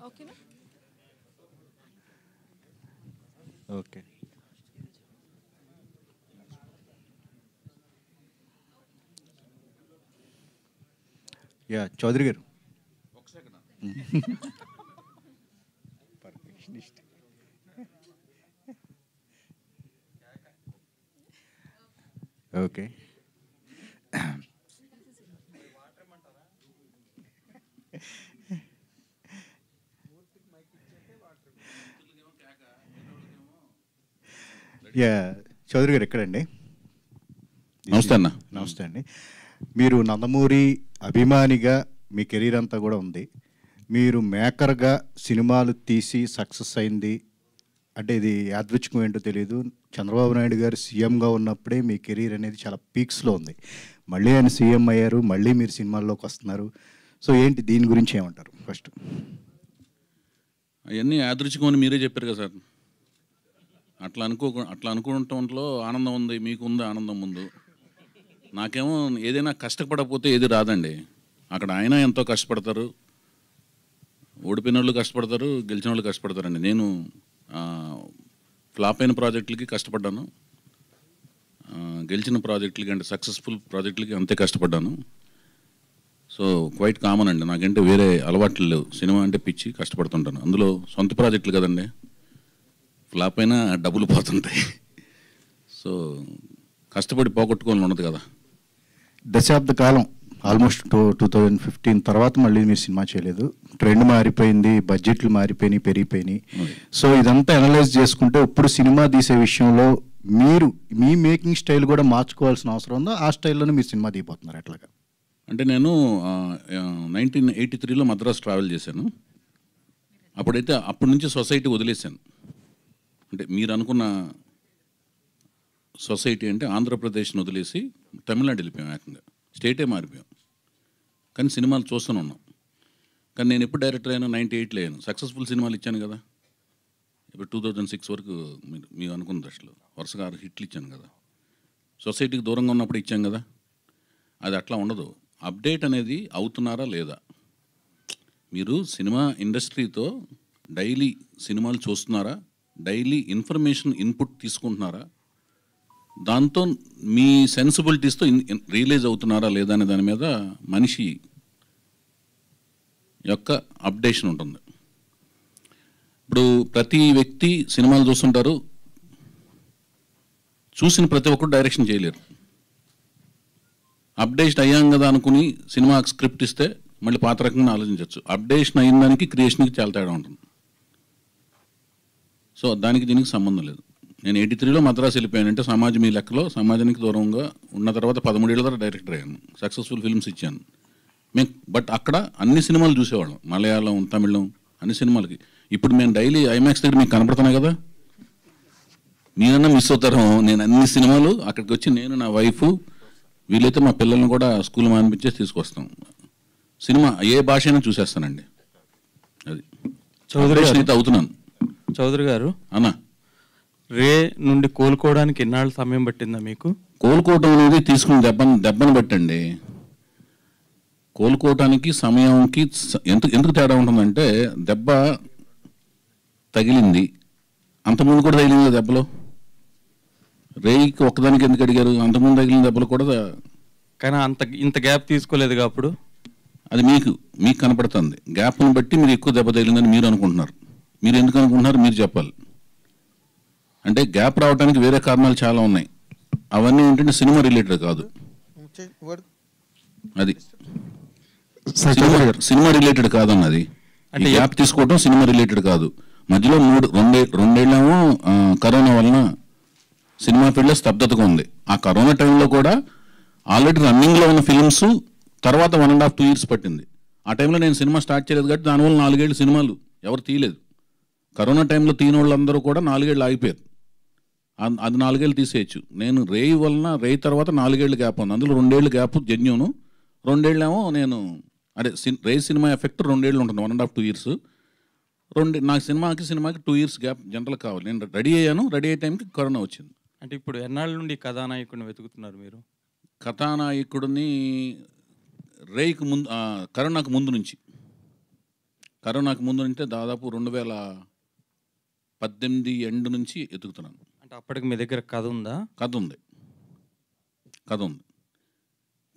ఓకేనా? Okay. Yeah Chowdary గారు. Perfectionist. Okay. Yeah Chowdary గారు ఎక్కడండి? నమస్తే అన్న. నమస్తే అండి. మీరు నందమూరి అభిమానిగా మీ కెరీర్ అంతా కూడా ఉంది. మీరు మేకర్గా సినిమాలు తీసి సక్సెస్ అయింది అంటే ఇది యాదృచ్ఛికం ఏంటో తెలియదు. చంద్రబాబు నాయుడు గారు సీఎంగా ఉన్నప్పుడే మీ కెరీర్ అనేది చాలా పీక్స్లో ఉంది. మళ్ళీ ఆయన సీఎం అయ్యారు, మళ్ళీ మీరు సినిమాల్లోకి వస్తున్నారు. సో ఏంటి దీని గురించి ఏమంటారు ఫస్ట్? అవన్నీ యాదృచ్ఛికం అని మీరే చెప్పారు కదా సార్. అట్లా అనుకోవటంలో ఆనందం ఉంది, మీకు ఉంది ఆనందం ముందు. నాకేమో ఏదైనా కష్టపడకపోతే ఏది రాదండి. అక్కడ ఆయన ఎంతో కష్టపడతారు, ఓడిపోయిన వాళ్ళు కష్టపడతారు, గెలిచిన వాళ్ళు కష్టపడతారండి. నేను ఫ్లాప్ అయిన ప్రాజెక్టులకి కష్టపడ్డాను, గెలిచిన ప్రాజెక్టులకి అంటే సక్సెస్ఫుల్ ప్రాజెక్టులకి అంతే కష్టపడ్డాను. సో క్వైట్ కామన్ అండి. నాకంటే వేరే అలవాట్లు లేవు. సినిమా అంటే పిచ్చి, కష్టపడుతుంటాను. అందులో సొంత ప్రాజెక్టులు కదండి, ఫ్లాప్ అయినా డబ్బులు పోతుంటాయి. సో కష్టపడి పోగొట్టుకోవాలని ఉండదు కదా. దశాబ్ద కాలం ఆల్మోస్ట్ 2015 తర్వాత మళ్ళీ మీరు సినిమా చేయలేదు. ట్రెండ్ మారిపోయింది, బడ్జెట్లు మారిపోయినాయి, పెరిగిపోయినాయి. సో ఇదంతా అనలైజ్ చేసుకుంటే ఇప్పుడు సినిమా తీసే విషయంలో మీరు మీ మేకింగ్ స్టైల్ కూడా మార్చుకోవాల్సిన అవసరం ఉందో? ఆ స్టైల్లోనే మీరు సినిమా దిగిపోతున్నారు ఎట్లాగా? అంటే నేను 1983లో మద్రాసు ట్రావెల్ చేశాను. అప్పటి నుంచి సొసైటీ వదిలేశాను. అంటే మీరు అనుకున్న సొసైటీ అంటే ఆంధ్రప్రదేశ్ని వదిలేసి తమిళనాడు వెళ్ళిపోయాం. ఏకంగా స్టేటే మారిపోయాం. కానీ సినిమాలు చూస్తూనే ఉన్నాం. కానీ నేను ఎప్పుడు డైరెక్టర్ అయ్యాను? 98లో అయ్యాను. సక్సెస్ఫుల్ సినిమాలు ఇచ్చాను కదా. ఇప్పుడు 2006 వరకు మీరు అనుకున్న దశలో వరుసగా 6 హిట్లు ఇచ్చాను కదా. సొసైటీకి దూరంగా ఉన్నప్పుడు ఇచ్చాం కదా. అది అట్లా ఉండదు. అప్డేట్ అనేది అవుతున్నారా లేదా? మీరు సినిమా ఇండస్ట్రీతో డైలీ సినిమాలు చూస్తున్నారా? డైలీ ఇన్ఫర్మేషన్ ఇన్పుట్ తీసుకుంటున్నారా? దాంతో మీ సెన్సిబిలిటీస్తో రియలైజ్ అవుతున్నారా లేదా అనే దాని మీద మనిషి యొక్క అప్డేషన్ ఉంటుంది. ఇప్పుడు ప్రతి వ్యక్తి సినిమాలు చూస్తుంటారు, చూసిన ప్రతి ఒక్కరు డైరెక్షన్ చేయలేరు. అప్డేషన్ అయ్యాం కదా అనుకుని సినిమా స్క్రిప్ట్ ఇస్తే మళ్ళీ పాత రకంగా ఆలోచించవచ్చు. అప్డేషన్ అయిన దానికి క్రియేషన్కి చాలా తేడా ఉంటుంది. సో దానికి దీనికి సంబంధం లేదు. నేను 83లో మద్రాసు వెళ్ళిపోయానంటే సమాజం ఈ లెక్కలో సమాజానికి దూరంగా ఉన్న తర్వాత 13 ఏళ్ళ తర్వాత డైరెక్టర్ అయ్యాను. సక్సెస్ఫుల్ ఫిల్మ్స్ ఇచ్చాను బట్ అక్కడ అన్ని సినిమాలు చూసేవాళ్ళం, మలయాళం, తమిళం, అన్ని సినిమాలకి. ఇప్పుడు మేము డైలీ ఐమాక్స్ దగ్గర మీకు కనపడుతున్నాయి కదా. మీరన్నా మిస్ అవుతారు. నేను అన్ని సినిమాలు అక్కడికి వచ్చి నేను, నా వైఫ్, వీలైతే మా పిల్లల్ని కూడా స్కూల్ మానిపించేసి తీసుకొస్తాం. సినిమా ఏ భాష అయినా చూసేస్తానండి. అది చౌదరి అయితే అవుతున్నాను. చౌదరి గారు అన్నా, రే నుండి కోలుకోవడానికి ఎన్నాళ్ళు సమయం పట్టిందా మీకు? కోలుకోవటం అనేది తీసుకున్న దెబ్బను బట్టండి. కోలుకోవటానికి సమయంకి ఎందుకు తేడా ఉంటుందంటే, దెబ్బ తగిలింది, అంతకుముందు కూడా తగిలింది దెబ్బలో. రేయికి ఒక్కదానికి ఎందుకు అడిగారు? అంతకుముందు తగిలిన దెబ్బలు కూడా. కానీ ఇంత గ్యాప్ తీసుకోలేదు అప్పుడు. అది మీకు కనపడుతుంది. గ్యాప్ను బట్టి మీరు ఎక్కువ దెబ్బ తగిలిందని మీరు అనుకుంటున్నారు. మీరు ఎందుకు అనుకుంటున్నారు మీరు చెప్పాలి. అంటే గ్యాప్ రావడానికి వేరే కారణాలు చాలా ఉన్నాయి. అవన్నీ ఏంటంటే సినిమా రిలేటెడ్ కాదు. అది సినిమా రిలేటెడ్ కాదన్నది. అంటే గ్యాప్ తీసుకోవటం సినిమా రిలేటెడ్ కాదు. మధ్యలో రెండేళ్ళేమో కరోనా వలన సినిమా ఫీల్డ్లో స్తబ్దతగా ఉంది. ఆ కరోనా టైంలో కూడా ఆల్రెడీ రన్నింగ్లో ఉన్న ఫిల్మ్స్ తర్వాత 1.5 2 years పట్టింది. ఆ టైంలో నేను సినిమా స్టార్ట్ చేయలేదు కాబట్టి దానివల్ల 4 ఏళ్ళు సినిమాలు ఎవరు తీయలేదు. కరోనా టైంలో తీయని వాళ్ళందరూ కూడా 4 ఏళ్ళు ఆగిపోయారు. అది 4 ఏళ్ళు తీసేయచ్చు. నేను రేయి వలన రేయి తర్వాత 4 ఏళ్ళు గ్యాప్ ఉంది. అందులో 2 ఏళ్ళు గ్యాప్ జెన్యూను, 2 ఏళ్ళేమో నేను అదే రేయి సినిమా ఎఫెక్ట్ 2 ఏళ్ళు ఉంటుంది, 1.5 2 years. నాకు సినిమాకి 2 years గ్యాప్ జనరల్ కావాలి. నేను రెడీ అయ్యాను, రెడీ అయ్యే టైంకి కరోనా వచ్చింది. అంటే ఇప్పుడు ఎన్నాళ్ళ నుండి కథానాయకుడిని వెతుకుతున్నారు మీరు? కథానాయకుడిని రేయికి ముందు, కరోనాకు ముందు నుంచి. కరోనాకు ముందు అంటే దాదాపు 2018 ఎండ్ నుంచి ఎదుగుతున్నాను. అంటే అప్పటికి మీ దగ్గర కథ ఉందా? కథ ఉంది.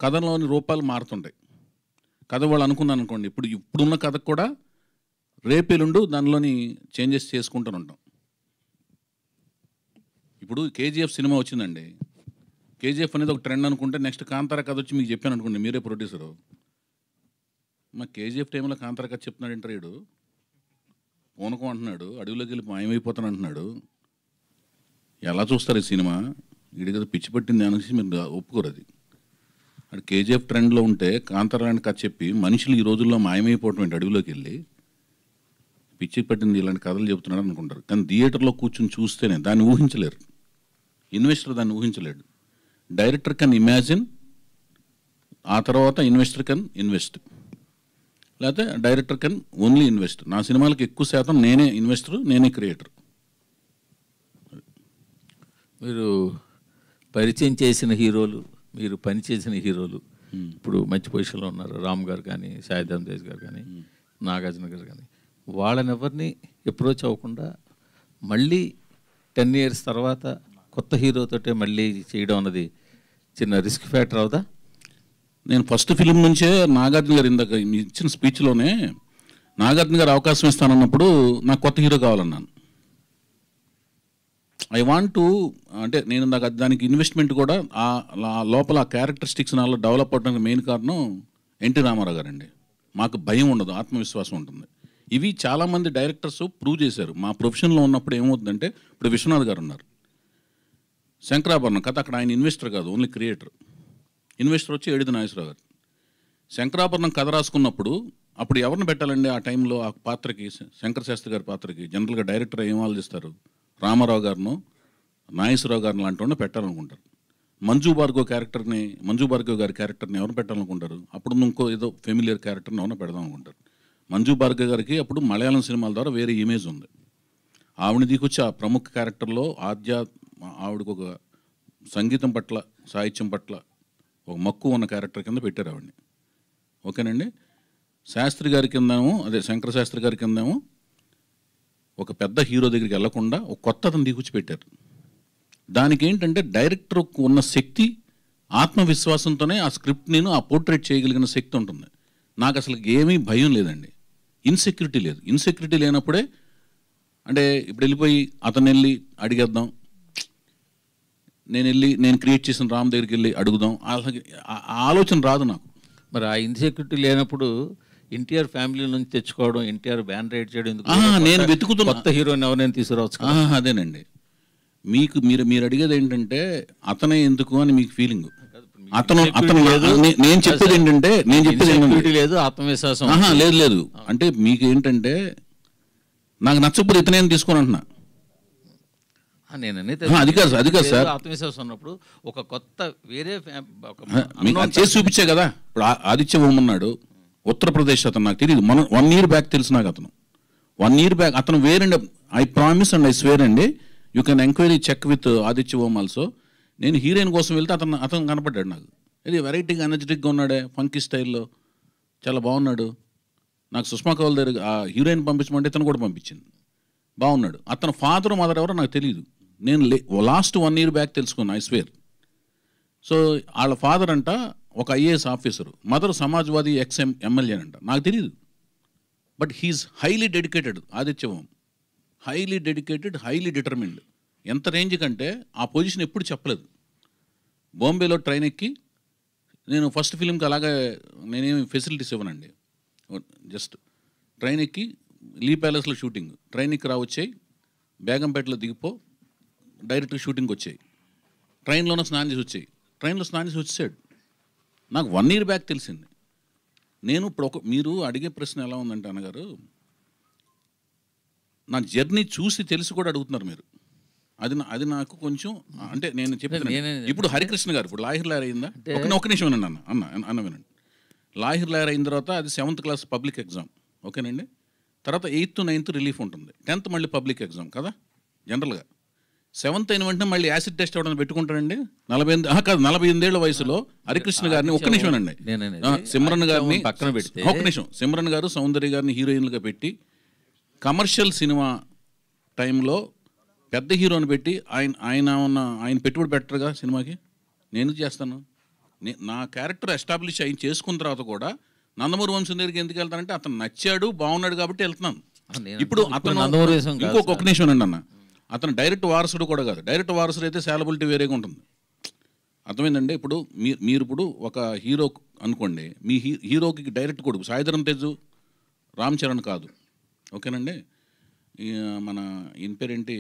కథలోని రూపాలు మారుతుంటాయి. కథ వాళ్ళు అనుకున్నాను అనుకోండి, ఇప్పుడున్న కథకు కూడా రేపెల్లుండు దానిలోని చేంజెస్ చేసుకుంటూ ఉంటాం. ఇప్పుడు కేజీఎఫ్ సినిమా వచ్చిందండి. కేజీఎఫ్ అనేది ఒక ట్రెండ్ అనుకుంటే నెక్స్ట్ కాంతార కథ వచ్చి మీకు చెప్పాను అనుకోండి, మీరే ప్రొడ్యూసరు. మా కేజీఎఫ్ టైంలో కాంతార కథ చెప్తున్నాడు ఇంటర్వ్యూడు, పూనకం అంటున్నాడు, అడవిలోకి వెళ్ళి మాయమైపోతాను అంటున్నాడు. ఎలా చూస్తారు ఈ సినిమా? వీడి కదా పిచ్చి పట్టింది అనేసి మీరు ఒప్పుకోరు. అది అక్కడ కేజీఎఫ్ ట్రెండ్లో ఉంటే కాంతార లాంటి కథ చెప్పి మనుషులు ఈ రోజుల్లో మాయమైపోవటం ఏంటి? అడవిలోకి వెళ్ళి పిచ్చి పట్టింది ఇలాంటి కథలు చెబుతున్నాడు అనుకుంటారు. కానీ థియేటర్లో కూర్చొని చూస్తేనే దాన్ని ఊహించలేరు. ఇన్వెస్టర్ దాన్ని ఊహించలేడు. డైరెక్టర్ కెన్ ఇమాజిన్, ఆ తర్వాత ఇన్వెస్టర్ కెన్ ఇన్వెస్ట్, లేకపోతే డైరెక్టర్ కెన్ ఓన్లీ ఇన్వెస్ట్. నా సినిమాలకు ఎక్కువ శాతం నేనే ఇన్వెస్టర్, నేనే క్రియేటర్. మీరు పరిచయం చేసిన హీరోలు, మీరు పనిచేసిన హీరోలు ఇప్పుడు మంచి పొజిషన్లో ఉన్నారు. రామ్ గారు కానీ, సాయిధరం తేజ్ గారు కానీ, నాగార్జున గారు కానీ, వాళ్ళని ఎవరిని అప్రోచ్ అవ్వకుండా మళ్ళీ 10 years తర్వాత కొత్త హీరోతోటే మళ్ళీ చేయడం అన్నది చిన్న రిస్క్ ఫ్యాక్టర్ అవుదా? నేను ఫస్ట్ ఫిలిం నుంచే నాగార్జున గారు ఇందాక ఇచ్చిన స్పీచ్లోనే నాగార్జున గారు అవకాశం ఇస్తానన్నప్పుడు నాకు కొత్త హీరో కావాలన్నాను. ఐ వాంట్ టు, అంటే నేను దానికి ఇన్వెస్ట్మెంట్ కూడా ఆ లోపల ఆ క్యారెక్టరిస్టిక్స్ నాలో డెవలప్ అవడానికి మెయిన్ కారణం ఎన్టీ రామారావు గారండి. మాకు భయం ఉండదు, ఆత్మవిశ్వాసం ఉంటుంది. ఇవి చాలామంది డైరెక్టర్స్ ప్రూవ్ చేశారు. మా ప్రొఫెషన్లో ఉన్నప్పుడు ఏమవుతుందంటే, ఇప్పుడు విశ్వనాథ్ గారు ఉన్నారు, శంకరాభరణం కథ, అక్కడ ఆయన ఇన్వెస్టర్ కాదు, ఓన్లీ క్రియేటర్. ఇన్వెస్టర్ వచ్చి ఏడిది నాగేశ్వరరావు గారు. శంకరాభరణం కథ రాసుకున్నప్పుడు అప్పుడు ఎవరిని పెట్టాలండి ఆ టైంలో ఆ పాత్రకి? శంకర శాస్త్రి గారి పాత్రకి జనరల్గా డైరెక్టర్ ఏం ఆలోచిస్తారు? రామారావు గారిను, నాగేశ్వరరావు గారిని లాంటి వాడిని పెట్టాలనుకుంటారు. మంజు భార్గవ్ గారి క్యారెక్టర్ని ఎవరిని పెట్టాలనుకుంటారు? అప్పుడు ఇంకో ఏదో ఫెమిలియర్ క్యారెక్టర్ని ఎవరిని పెడదాం అనుకుంటారు. మంజు భార్గవ్ గారికి అప్పుడు మలయాళం సినిమాల ద్వారా వేరే ఇమేజ్ ఉంది. ఆవిడని దిగొచ్చి ఆ ప్రముఖ క్యారెక్టర్లో ఆవిడకు ఒక సంగీతం పట్ల, సాహిత్యం పట్ల ఒక మక్కువ ఉన్న క్యారెక్టర్ కింద పెట్టారు ఆవిడని. ఓకేనండి. శాస్త్రి గారి కిందేమో, అదే శంకర శాస్త్రి గారి కిందేమో ఒక పెద్ద హీరో దగ్గరికి వెళ్లకుండా ఒక కొత్త అతను దిగుచ్చి పెట్టారు. దానికి ఏంటంటే డైరెక్టర్కు ఉన్న శక్తి, ఆత్మవిశ్వాసంతోనే ఆ స్క్రిప్ట్ నేను ఆ పోర్ట్రేట్ చేయగలిగిన శక్తి ఉంటుంది. నాకు అసలు ఏమీ భయం లేదండి, ఇన్సెక్యూరిటీ లేదు. ఇన్సెక్యూరిటీ లేనప్పుడే, అంటే ఇప్పుడు వెళ్ళిపోయి అతను వెళ్ళి అడిగేద్దాం, నేను క్రియేట్ చేసిన రామ్ దగ్గరికి వెళ్ళి అడుగుదాం, అలాగే ఆలోచన రాదు నాకు. మరి ఆ ఇన్సెక్యూరిటీ లేనప్పుడు ఎన్టీఆర్ ఫ్యామిలీ నుంచి తెచ్చుకోవడం, ఎన్టీఆర్ బ్యాన్ రైడ్ చేయడం ఎందుకు? నేను వెతుకుతున్నా కొత్త హీరోని ఎవరైనా తీసుకురావచ్చు. అదేనండి, మీరు అడిగేది ఏంటంటే అతనే ఎందుకు అని మీకు ఫీలింగ్. నేను చెప్పేది ఏంటంటే లేదు, ఆత్మవిశ్వాసం లేదు. అంటే మీకు ఏంటంటే నాకు నచ్చకపోతే ఇతనే తీసుకొని అంటున్నా. అది కాదు సార్, ఆత్మవిశ్వాసం ఉన్నప్పుడు ఒక కొత్త వేరే మీకు చేసి చూపించే కదా. ఇప్పుడు ఆదిత్య ఓం ఉన్నాడు, ఉత్తరప్రదేశ్ అతను, నాకు తెలియదు, 1 year బ్యాక్ తెలుసు నాకు. అతను 1 year బ్యాక్ అతను వేరండి. I promise and I swear అండి, you can enquiry check with Aditya Om also. నేను హీరోయిన్ కోసం వెళ్తే అతను కనపడ్డాడు నాకు. ఇది వెరైటీగా ఎనర్జెటిక్గా ఉన్నాడే, ఫంకీ స్టైల్లో చాలా బాగున్నాడు. నాకు సుష్మా కౌల్ దగ్గర ఆ హీరోయిన్ పంపించమంటే ఇతను కూడా పంపించింది, బాగున్నాడు. అతను ఫాదర్ మదర్ ఎవరో నాకు తెలియదు. నేను లాస్ట్ 1 year బ్యాక్ తెలుసుకున్నాను, ఐ స్వేర్. సో వాళ్ళ ఫాదర్ అంట ఒక IAS officer, mother Samajwadi MLA అంట, నాకు తెలియదు. But he's highly dedicated. Aditya Om highly dedicated, highly determined. ఎంత రేంజ్ కంటే ఆ పొజిషన్ ఎప్పుడు చెప్పలేదు. బాంబేలో ట్రైన్ ఎక్కి, నేను ఫస్ట్ ఫిలింకి అలాగే నేనేమి ఫెసిలిటీస్ ఇవ్వనండి, జస్ట్ ట్రైన్ ఎక్కి లీ ప్యాలెస్లో షూటింగ్, ట్రైన్ ఎక్కి వచ్చాయి, బేగంపేటలో దిగిపో, డైరెక్ట్గా షూటింగ్కి వచ్చాయి, ట్రైన్లోనే స్నానం చేసి వచ్చాయి, ట్రైన్లో స్నానం చేసి వచ్చాడు. నాకు 1 year బ్యాక్ తెలిసింది. నేను ఇప్పుడు మీరు అడిగే ప్రశ్న ఎలా ఉందంటే అన్నగారు, నా జర్నీ చూసి తెలిసి కూడా అడుగుతున్నారు మీరు. అది నాకు కొంచెం, అంటే నేను చెప్తాను. ఇప్పుడు హరికృష్ణ గారు ఇప్పుడు లాహిర్ లాయర్ అయిందా? ఒక నిమిషం వినండి అన్న వినండి. లాహిర్ లాయర్ అయిన తర్వాత అది 7th class పబ్లిక్ ఎగ్జామ్, ఓకేనండి. తర్వాత 8th 9th రిలీఫ్ ఉంటుంది, 10th మళ్ళీ పబ్లిక్ ఎగ్జామ్ కదా జనరల్గా. 7th అయిన వెంటనే మళ్ళీ యాసిడ్ టెస్ట్ అవడానికి పెట్టుకుంటాడండి. 48 ఏళ్ల వయసులో హరికృష్ణ గారిని ఒక్క నిమిషం అండి, సిమ్రన్ గారిని పక్కన పెడితే, ఒక్క నిమిషం, సిమ్రన్ గారు సౌందర్య గారిని హీరోయిన్లుగా పెట్టి కమర్షియల్ సినిమా టైంలో పెద్ద హీరోని పెట్టి ఆయన పెట్టుబడి పెట్టరుగా సినిమాకి. నేను చేస్తాను, నా క్యారెక్టర్ ఎస్టాబ్లిష్ అయిన చేసుకున్న తర్వాత కూడా నందమూరి వంశం దగ్గరికి ఎందుకు వెళ్తానంటే అతను నచ్చాడు, బాగున్నాడు కాబట్టి వెళ్తున్నాను. ఇప్పుడు అతను ఇంకొక నిమిషం అండి అన్న, అతను డైరెక్ట్ వారసుడు కూడా కాదు. డైరెక్ట్ వారసుడు అయితే సాలబిలిటీ వేరేగా ఉంటుంది, అర్థమైందండి. ఇప్పుడు మీరు ఇప్పుడు ఒక హీరో అనుకోండి, మీ హీరోకి డైరెక్ట్ కొడుకు సాయిధరం తేజు రామ్ చరణ్ కాదు, ఓకేనండి. మన ఈయన పేరేంటి,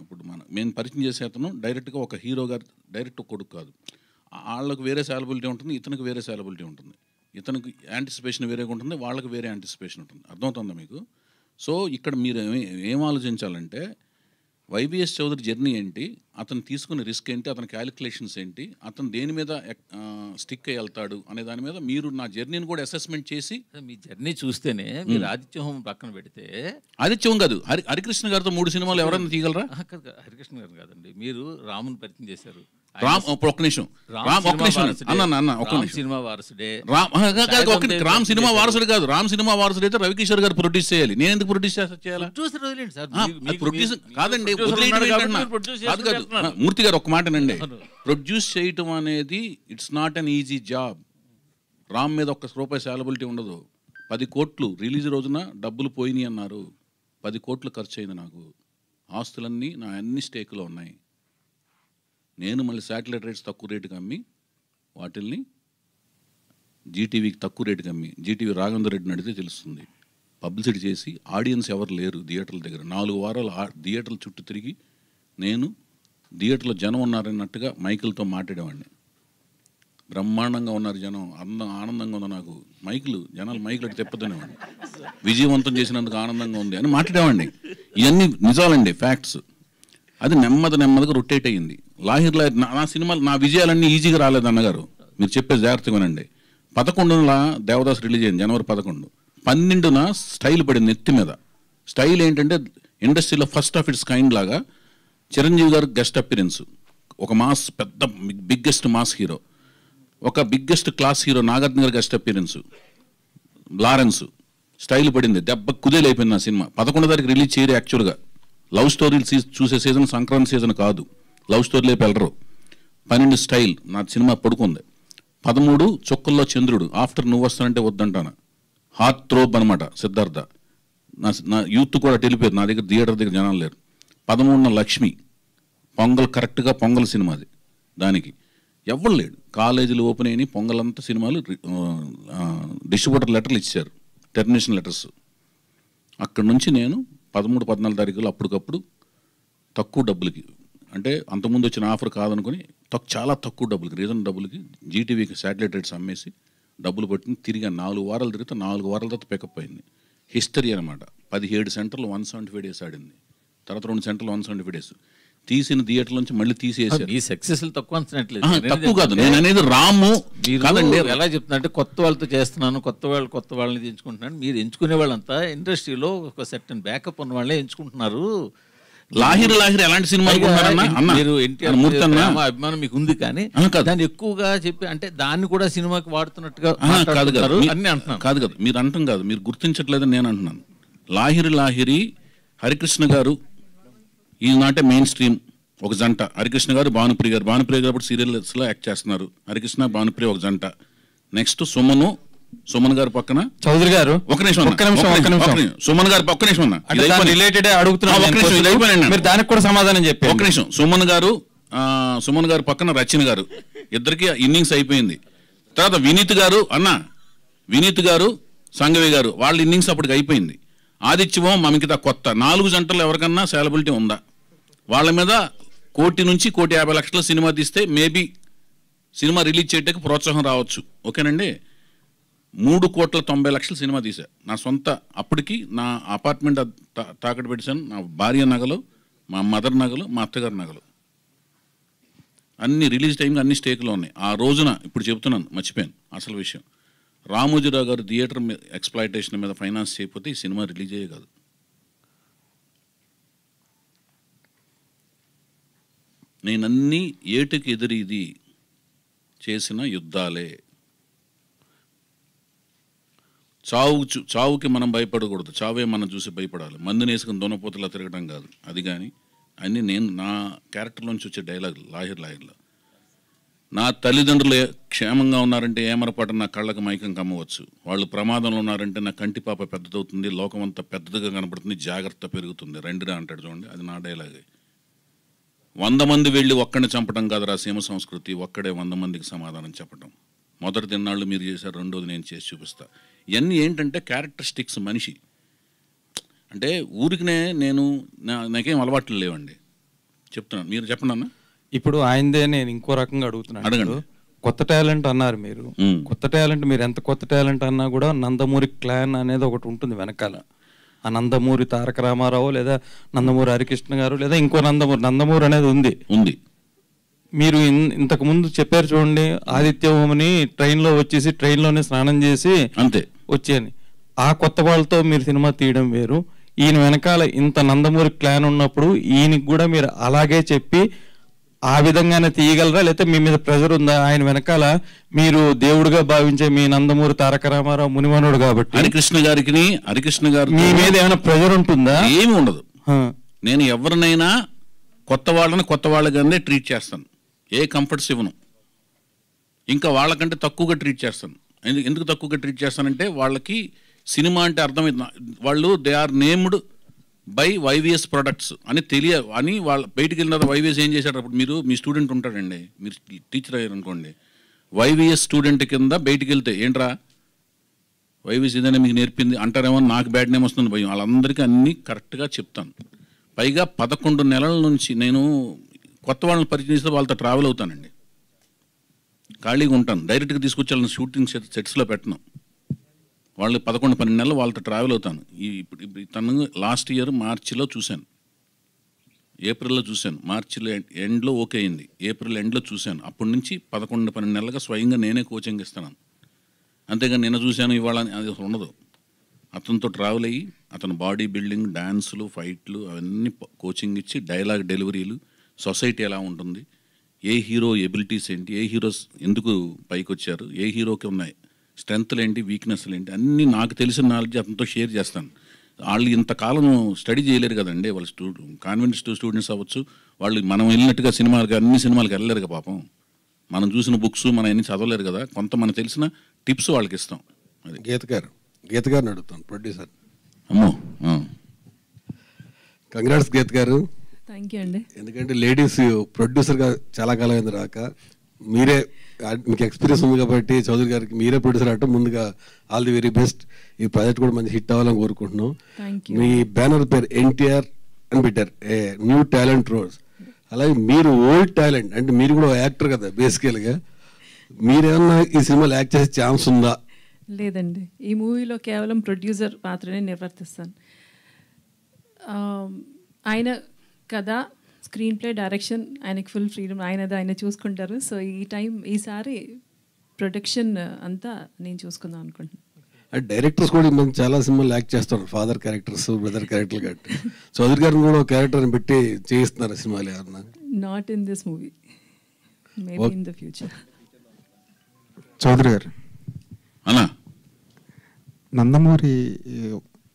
ఇప్పుడు మేము పరిచయం చేసే అతను డైరెక్ట్గా ఒక హీరో గారు డైరెక్ట్ కొడుకు కాదు. వాళ్ళకు వేరే సాలబిలిటీ ఉంటుంది, ఇతనికి వేరే సాలబిలిటీ ఉంటుంది. ఇతనికి యాంటిసిపేషన్ వేరేగా ఉంటుంది, వాళ్ళకి వేరే యాంటిసిపేషన్ ఉంటుంది. అర్థమవుతుందా మీకు? సో ఇక్కడ మీరు ఏం ఆలోచించాలంటే వైవిఎస్ చౌదరి జర్నీ ఏంటి, అతను తీసుకునే రిస్క్ ఏంటి, అతని క్యాలిక్యులేషన్స్ ఏంటి, అతను దేని మీద స్టిక్ అయ్యి వెళ్తాడు అనే దాని మీద మీరు నా జర్నీని కూడా అసెస్మెంట్ చేసి. మీ జర్నీ చూస్తేనే మీరు ఆదిత్య హోమం పక్కన పెడితే, ఆదిత్య హోమం కాదు, హరికృష్ణ గారితో 3 సినిమాలు ఎవరైనా తీయగలరా? హరికృష్ణ గారు కాదండి, మీరు రాముని పరిచయం చేశారు. ఒక్క నిమిషం సినిమా వారసుడే. రామ్ సినిమా వారసుడు కాదు, రామ్ సినిమా వారసుడు అయితే రవికిషోర్ గారు ప్రొడ్యూస్ చేయాలి. నేను ఎందుకు ప్రొడ్యూస్ చేయాలి? ప్రొడ్యూస్ కాదండి, మూర్తి గారు ఒక్క మాటనండి, ప్రొడ్యూస్ చేయటం అనేది it's not an easy job. Ram మీద ₹1 సాలబిలిటీ ఉండదు. 10 కోట్లు రిలీజ్ రోజున డబ్బులు పోయినాయి అన్నారు. 10 కోట్లు ఖర్చు అయింది నాకు. ఆస్తులన్నీ నా అన్ని స్టేకులో ఉన్నాయి. నేను మళ్ళీ శాటిలైట్ రైట్స్ తక్కువ రేటుకి అమ్మి వాటిల్ని జీటీవీకి తక్కువ రేటుకి అమ్మి, జీటీవీ రాఘవేంద్ర రెడ్డిని అడిగితే తెలుస్తుంది, పబ్లిసిటీ చేసి ఆడియన్స్ ఎవరు లేరు థియేటర్ల దగ్గర 4 వారాలు థియేటర్ల చుట్టూ తిరిగి నేను థియేటర్లో జనం ఉన్నారన్నట్టుగా మైకులతో మాట్లాడేవాడిని. బ్రహ్మాండంగా ఉన్నారు జనం, ఆనందంగా ఉంది. నాకు జనాలు మైకులు అటు తెప్పదనేవాడిని. విజయవంతం చేసినందుకు ఆనందంగా ఉంది అని మాట్లాడేవాడిని. ఇవన్నీ నిజాలండి, ఫ్యాక్ట్స్. అది నెమ్మదిగా రొటేట్ అయ్యింది. లాహిర్ నా సినిమాలు, నా విజయాలన్నీ ఈజీగా రాలేదు అన్నగారు, మీరు చెప్పే జాగ్రత్తగానండి. 11న దేవదాస్ రిలీజ్ అయింది, జనవరి 11. 12న స్టైల్ పడింది నెత్తి మీద. స్టైల్ ఏంటంటే ఇండస్ట్రీలో ఫస్ట్ ఆఫ్ ఇట్స్ కైండ్ లాగా చిరంజీవి గారు గెస్ట్ అపిరెన్స్, ఒక మాస్ పెద్ద బిగ్గెస్ట్ మాస్ హీరో, ఒక బిగ్గెస్ట్ క్లాస్ హీరో నాగార్జున గారు గెస్ట్ అపిరెన్స్, లారెన్స్. స్టైల్ పడింది, దెబ్బ కుదేలైపోయింది నా సినిమా. 11వ తారీఖు రిలీజ్ చేయరు. యాక్చువల్గా లవ్ స్టోరీలు చూసే సీజన్ సంక్రాంతి సీజన్ కాదు, లవ్ స్టోరీలే వెళ్ళరు. 12 స్టైల్ నా సినిమా పడుకుంది. 13 చుక్కల్లో చంద్రుడు, ఆఫ్టర్ నువ్వు వస్తానంటే వద్దంటాను, హార్ట్ థ్రోబ్ అనమాట సిద్ధార్థ. నా యూత్ కూడా వెళ్ళిపోయారు, నా దగ్గర థియేటర్ దగ్గర జనాలు లేరు. 13న లక్ష్మి, పొంగల్ కరెక్ట్గా పొంగల్ సినిమా అది. దానికి ఎవరు లేడు, కాలేజీలు ఓపెన్ అయినాయి, పొంగలంతా సినిమాలు డిస్ట్రిబ్యూటర్ లెటర్లు ఇచ్చారు, టెర్మినేషన్ లెటర్స్. అక్కడి నుంచి నేను 13, 14 తారీఖులు అప్పటికప్పుడు తక్కువ డబ్బులకి, అంటే అంతకుముందు వచ్చిన ఆఫర్ కాదనుకుని చాలా తక్కువ డబ్బులకి, రీజన్ డబ్బులకి జీటీవీకి శాటిలైట్ రైట్స్ అమ్మేసి డబ్బులు పట్టింది. తిరిగి 4 వారాలు తిరిగితే 4 వారాల తర్వాత పికప్ అయింది. హిస్టరీ అనమాట. 17 సెంటర్లు 175 డేస్ ఆడింది. తర్వాత 2 సెంటర్లు 175 డేస్. తీసిన థియేటర్ నుంచి మళ్ళీ తీసేసారు. ఈ సక్సెస్ తక్కువ అంచనట్లేదు, తక్కువ కాదు. నేను అనేది రాము కాదండి, ఎలా చెప్తున్నా అంటే కొత్త వాళ్ళతో చేస్తున్నాను, కొత్త వాళ్ళని ఎంచుకుంటున్నాను. మీరు ఎంచుకునే వాళ్ళంతా ఇండస్ట్రీలో ఒక సెర్టన్ బ్యాకప్ ఉన్న వాళ్ళే ఎంచుకుంటున్నారు. లాహిర్ ఎలాంటి సినిమాలు మీరు ఎన్టీఆర్ అభిమానం మీకు ఉంది, కానీ దాన్ని ఎక్కువగా చెప్పి అంటే దాన్ని కూడా సినిమాకి వాడుతున్నట్టుగా కాదు కదా, మీరు అంటాం కాదు, మీరు గుర్తించట్లేదని నేను అంటున్నాను. లాహిరి హరికృష్ణ గారు ఈనాటే మెయిన్ స్ట్రీమ్ ఒక జంట. హరికృష్ణ గారు భానుప్రియ గారు అప్పుడు సీరియల్స్లో యాక్ట్ చేస్తున్నారు. హరికృష్ణ భానుప్రియ ఒక జంట. నెక్స్ట్ సుమన్ గారు పక్కన చౌదరి గారు. ఒక నిమిషం సుమన్ గారు ఒక్క నిమిషం రిలేటెడ్ అడుగుతున్నారు, దానికి కూడా సమాధానం చెప్పి ఒక నిమిషం. సుమన్ గారు పక్కన రచన గారు, ఇద్దరికి ఇన్నింగ్స్ అయిపోయింది. తర్వాత వినీత్ గారు సంగవి గారు, వాళ్ళ ఇన్నింగ్స్ అప్పటికి అయిపోయింది. ఆదిత్యమో మమికిత కొత్త 4 జంటలు ఎవరికన్నా సాలబిలిటీ ఉందా? వాళ్ళ మీద 1 కోటి నుంచి 1,50,00,000 సినిమా తీస్తే మేబీ సినిమా రిలీజ్ చేయడానికి ప్రోత్సాహం రావచ్చు. ఓకేనండి. 3,90,00,000 సినిమా తీసా నా సొంత. అప్పటికి నా అపార్ట్మెంట్ తాకట్టు పెట్టాను. నా భార్య నగలు, మా మదర్ నగలు, మా అత్తగారి నగలు అన్ని రిలీజ్ టైంకి అన్ని స్టేక్లో ఉన్నాయి. ఆ రోజున ఇప్పుడు చెప్తున్నాను, మర్చిపోయాను అసలు విషయం. రామోజీరావు గారు థియేటర్ మీద ఎక్స్ప్లాయిటేషన్ మీద ఫైనాన్స్ చేయకపోతే ఈ సినిమా రిలీజ్ అయ్యే కాదు. నేనన్నీ ఏటుకి ఎదురీది చేసిన యుద్ధాలే. చావుకి మనం భయపడకూడదు, చావే మనం చూసి భయపడాలి. మందుని వేసుకుని దొనపోతలా తిరగడం కాదు. అది కానీ అన్నీ నేను నా క్యారెక్టర్లోంచి వచ్చే డైలాగ్ లాయర్లో. నా తల్లిదండ్రులు క్షేమంగా ఉన్నారంటే ఏమరపాటు నా కళ్ళకు మైకం కమ్మవచ్చు. వాళ్ళు ప్రమాదంలో ఉన్నారంటే నా కంటి పాప పెద్దదవుతుంది, లోకం అంతా పెద్దగా కనపడుతుంది, జాగ్రత్త పెరుగుతుంది. రెండురా అంటాడు చూడండి, అది నా డైలాగే. 100 మంది వెళ్ళి ఒక్కడిని చంపడం కాదురా సీమ సంస్కృతి, ఒక్కడే 100 మందికి సమాధానం చెప్పడం. మొదటి తిన్నాళ్ళు మీరు చేశారు, రెండోది నేను చేసి చూపిస్తా. ఇవన్నీ ఏంటంటే క్యారెక్టరిస్టిక్స్. మనిషి అంటే ఊరికినే నాకేం అలవాట్లు లేవండి. చెప్తున్నాను, మీరు చెప్పండి అన్న. ఇప్పుడు ఆయనదే నేను ఇంకో రకంగా అడుగుతున్నాను. అడగండి. కొత్త టాలెంట్ అన్నారు మీరు. కొత్త టాలెంట్, మీరు ఎంత కొత్త టాలెంట్ అన్నా కూడా నందమూరి క్లాన్ అనేది ఒకటి ఉంటుంది వెనకాల. ఆ నందమూరి తారక రామారావు లేదా నందమూరి హరికృష్ణ గారు లేదా ఇంకో నందమూరి అనేది ఉంది. మీరు ఇంతకు ముందు చెప్పారు చూడండి, ఆదిత్య హోమని ట్రైన్లో వచ్చేసి ట్రైన్లోనే స్నానం చేసి అంతే వచ్చేయని. ఆ కొత్త వాళ్ళతో మీరు సినిమా తీయడం వేరు. ఈయన వెనకాల ఇంత నందమూరి క్లాన్ ఉన్నప్పుడు ఈయనకి కూడా మీరు అలాగే చెప్పి ఆ విధంగానే తీయగలరా, లేకపోతే మీ మీద ప్రెజర్ ఉందా? ఆయన వెనకాల మీరు దేవుడిగా భావించే మీ నందమూరి తారక రామారావు మునిమనుడు కాబట్టి హరికృష్ణ గారు మీ మీద ఏమైనా ప్రెజర్ ఉంటుందా? ఏమి ఉండదు. నేను ఎవరినైనా కొత్త వాళ్ళగానే ట్రీట్ చేస్తాను. ఏ కంఫర్ట్స్ ఇవ్వను. ఇంకా వాళ్ళకంటే తక్కువగా ట్రీట్ చేస్తాను. ఎందుకు తక్కువగా ట్రీట్ చేస్తానంటే వాళ్ళకి సినిమా అంటే అర్థమైంది. వాళ్ళు they are named by YVS products అని వాళ్ళు బయటికి వెళ్ళిన తర్వాత వైవిఎస్ ఏం చేశారు. అప్పుడు మీ స్టూడెంట్ ఉంటాడండి, మీరు టీచర్ అయ్యారు అనుకోండి, వైవిఎస్ స్టూడెంట్ కింద బయటికి వెళ్తే ఏంట్రా వైవిఎస్ ఇదనే మీకు నేర్పింది అంటారేమో, నాకు బ్యాడ్ నేమ్ వస్తుంది భయం. వాళ్ళందరికీ అన్నీ కరెక్ట్గా చెప్తాను. పైగా 11 నెలల నుంచి నేను కొత్త వాళ్ళని పరిచయం చేస్తే వాళ్ళతో ట్రావెల్ అవుతానండి. ఖాళీగా ఉంటాను, డైరెక్ట్గా తీసుకొచ్చి వాళ్ళని షూటింగ్ సెట్స్లో పెట్టను. వాళ్ళు 11-12 నెలలు వాళ్ళతో ట్రావెల్ అవుతాను. ఇప్పుడు తను లాస్ట్ ఇయర్ మార్చిలో చూశాను, ఏప్రిల్లో చూశాను, మార్చిలో ఎండ్లో ఓకే అయింది, ఏప్రిల్ ఎండ్లో చూశాను. అప్పటి నుంచి 11-12 నెలలుగా స్వయంగా నేనే కోచింగ్ ఇస్తున్నాను. అంతేగాని నిన్న చూశాను ఇవాళ అది ఉండదు. అతనితో ట్రావెల్ అయ్యి అతను బాడీ బిల్డింగ్, డ్యాన్సులు, ఫైట్లు అవన్నీ కోచింగ్ ఇచ్చి, డైలాగ్ డెలివరీలు, సొసైటీ ఎలా ఉంటుంది, ఏ హీరో ఎబిలిటీస్ ఏంటి, ఏ హీరోస్ ఎందుకు పైకి వచ్చారు, ఏ హీరోకి ఉన్నాయి స్ట్రెంగ్త్లు ఏంటి, వీక్నెస్లు ఏంటి, అన్నీ నాకు తెలిసిన నాలెడ్జ్ అతనితో షేర్ చేస్తాను. వాళ్ళు ఇంతకాలం స్టడీ చేయలేరు కదండి. వాళ్ళు కాన్వెంట్ స్టూడెంట్స్ అవ్వచ్చు, వాళ్ళు మనం వెళ్ళినట్టుగా అన్ని సినిమాలకు వెళ్ళలేరు కదా పాపం. మనం చూసిన బుక్స్ మనం అన్ని చదవలేరు కదా. కొంత మనకు తెలిసిన టిప్స్ వాళ్ళకి ఇస్తాం. అది గీత గారిని అడుగుతాను, ప్రొడ్యూసర్. అమ్మో, కంగ్రాట్స్ గీత గారు. థ్యాంక్ యూ అండి. ఎందుకంటే లేడీస్ ప్రొడ్యూసర్గా చాలా కాలం అయింది రాక, మీరే మీకు ఎక్స్పీరియన్స్ ఉంది కాబట్టి చౌదరి గారికి మీరే ప్రొడ్యూసర్ అంటే ముందుగా ఆల్ ది వెరీ బెస్ట్. ఈ ప్రాజెక్ట్ కూడా మంచి హిట్ అవ్వాలని కోరుకుంటున్నాం. మీ బ్యానర్ పేరు ఎన్టీఆర్ అని పెట్టారు, ఏ న్యూ టాలెంట్ రోడ్స్. అలాగే మీరు ఓల్డ్ టాలెంట్, అంటే మీరు కూడా యాక్టర్ కదా బేసికల్గా. మీరేమన్నా ఈ సినిమాలో యాక్ట్ చేసే ఛాన్స్ ఉందా? లేదండి, ఈ మూవీలో కేవలం ప్రొడ్యూసర్ పాత్రనే నిర్వర్తిస్తాను. ఆయన కథ, స్క్రీన్ ప్లే, డైరెక్షన్ ఆయనకి ఫుల్ ఫ్రీడమ్, ఆయన చూసుకుంటారు. సో ఈసారి ప్రొడక్షన్ అంతా నేను చూసుకుందాం అనుకుంటున్నాను. డైరెక్టర్స్ కూడా మంచి చాలా సినిమాలు యాక్ట్ చేస్తారు, ఫాదర్ క్యారెక్టర్స్, బ్రదర్ క్యారెక్టర్లు కాబట్టి. చౌదరి గారిని కూడా ఒక క్యారెక్టర్ని పెట్టి చేయిస్తున్నారు సినిమాలు ఏమన్నా? Not in this movie, maybe in the future. Chowdary గారు, అన్నా నందమూరి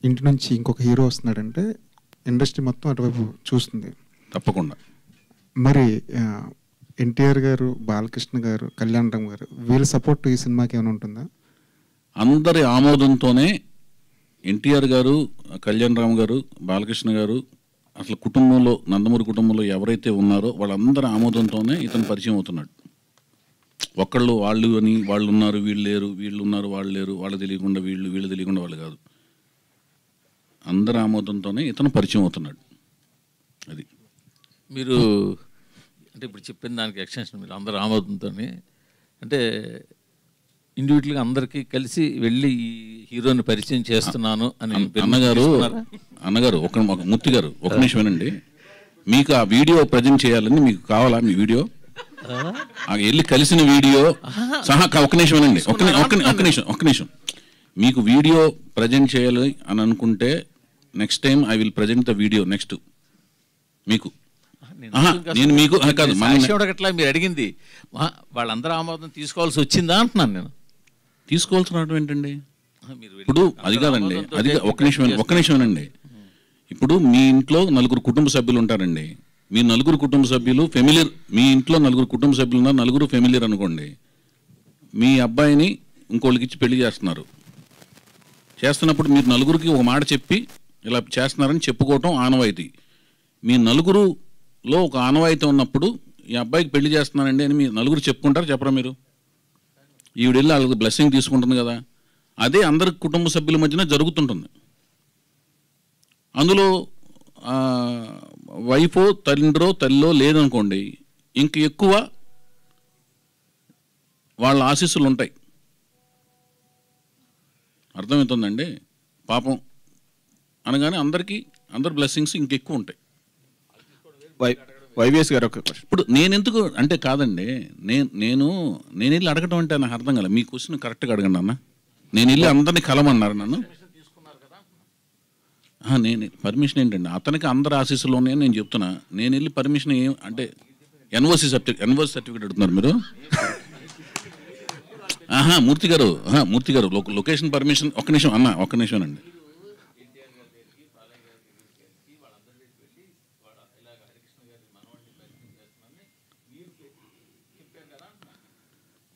ఇంటి నుంచి ఇంకొక హీరో వస్తున్నాడంటే ఇండస్ట్రీ మొత్తం అటువైపు చూస్తుంది. తప్పకుండా. మరి ఎన్టీఆర్ గారు, బాలకృష్ణ గారు, కళ్యాణ్ రామ్ గారు, వీళ్ళ సపోర్ట్ ఈ సినిమాకి ఏమైనా ఉంటుందా? అందరి ఆమోదంతోనే ఎన్టీఆర్ గారు, కళ్యాణ్ రామ్ గారు, బాలకృష్ణ గారు, అసలు కుటుంబంలో నందమూరి కుటుంబంలో ఎవరైతే ఉన్నారో వాళ్ళందరి ఆమోదంతోనే ఇతను పరిచయం అవుతున్నాడు. ఒకళ్ళు వాళ్ళు అని వాళ్ళు ఉన్నారు వీళ్ళు లేరు, వీళ్ళు ఉన్నారు వాళ్ళు లేరు, వాళ్ళు తెలియకుండా వీళ్ళు తెలియకుండా వాళ్ళు కాదు, అందరి ఆమోదంతోనే ఇతను పరిచయం అవుతున్నాడు. అది మీరు అంటే ఇప్పుడు చెప్పిన దానికి ఎక్స్టెన్షన్, మీరు అందరు ఆమోదంతో అంటే ఇండివిజువల్గా అందరికీ కలిసి వెళ్ళి ఈ హీరోని పరిచయం చేస్తున్నాను అని అన్నగారు ఒక మూర్తి గారు ఒక నిమిషం వినండి. మీకు ఆ వీడియో ప్రజెంట్ చేయాలని మీకు కావాలా? మీ వీడియో వెళ్ళి కలిసిన వీడియో సహా ఒక నిమిషం వినండి, ఒక్క నిమిషం. మీకు వీడియో ప్రజెంట్ చేయాలి అని అనుకుంటే next time I will present the video next మీకు. నేను మీకు కాదు సాక్ష్యం అడగట్లా మీరు అడిగింది వాళ్ళందరూ ఆమోదం తీసుకోవాల్సి వచ్చిందా అంటున్నాను నేను. తీసుకోవాల్సిన రావడం ఏంటండి? ఇప్పుడు అది కాదండి, అది ఒక్క నిమిషమేనండి. ఇప్పుడు మీ ఇంట్లో 4 కుటుంబ సభ్యులు ఉంటారండి. మీ 4 కుటుంబ సభ్యులు ఫెమిలియర్, మీ ఇంట్లో 4 కుటుంబ సభ్యులు ఉన్నారు, 4 ఫెమిలియర్ అనుకోండి. మీ అబ్బాయిని ఇంకోళ్ళకి ఇచ్చి పెళ్లి చేస్తున్నప్పుడు మీరు 4కి ఒక మాట చెప్పి ఇలా చేస్తున్నారని చెప్పుకోవటం ఆనవాయితీ. మీ 4లో ఒక ఆనవాయితీ ఉన్నప్పుడు ఈ అబ్బాయికి పెళ్లి చేస్తున్నానండి అని మీ 4 చెప్పుకుంటారు, చెప్పరా మీరు? ఈవిడెళ్ళి వాళ్ళకి బ్లెస్సింగ్ తీసుకుంటుంది కదా, అదే అందరి కుటుంబ సభ్యుల మధ్యన జరుగుతుంటుంది. అందులో వైఫో తండ్రో తల్లో లేదనుకోండి, ఇంక ఎక్కువ వాళ్ళ ఆశీస్సులు ఉంటాయి. అర్థమవుతుందండి? పాపం అనగానే అందరి బ్లెస్సింగ్స్ ఇంకెక్కువ ఉంటాయి. వైవిఎస్ గారు ఇప్పుడు నేనెందుకు అంటే కాదండి, నేను వెళ్ళి అడగటం అంటే నాకు అర్థం కాలేదు. మీ క్వశ్చన్ కరెక్ట్గా అడగండి అన్న. నేను వెళ్ళి అందరినీ కలమన్నారు నన్ను. నేను పర్మిషన్ ఏంటండి? అతనికి అందరు ఆశీస్సులు ఉన్నాయని నేను చెప్తున్నా. నేను వెళ్ళి పర్మిషన్ ఏం అంటే ఎన్ఓసి సర్టిఫికేట్ అడుగుతున్నారు మీరు? మూర్తి గారు లొకేషన్ పర్మిషన్ ఒక్క నిమిషం అండి.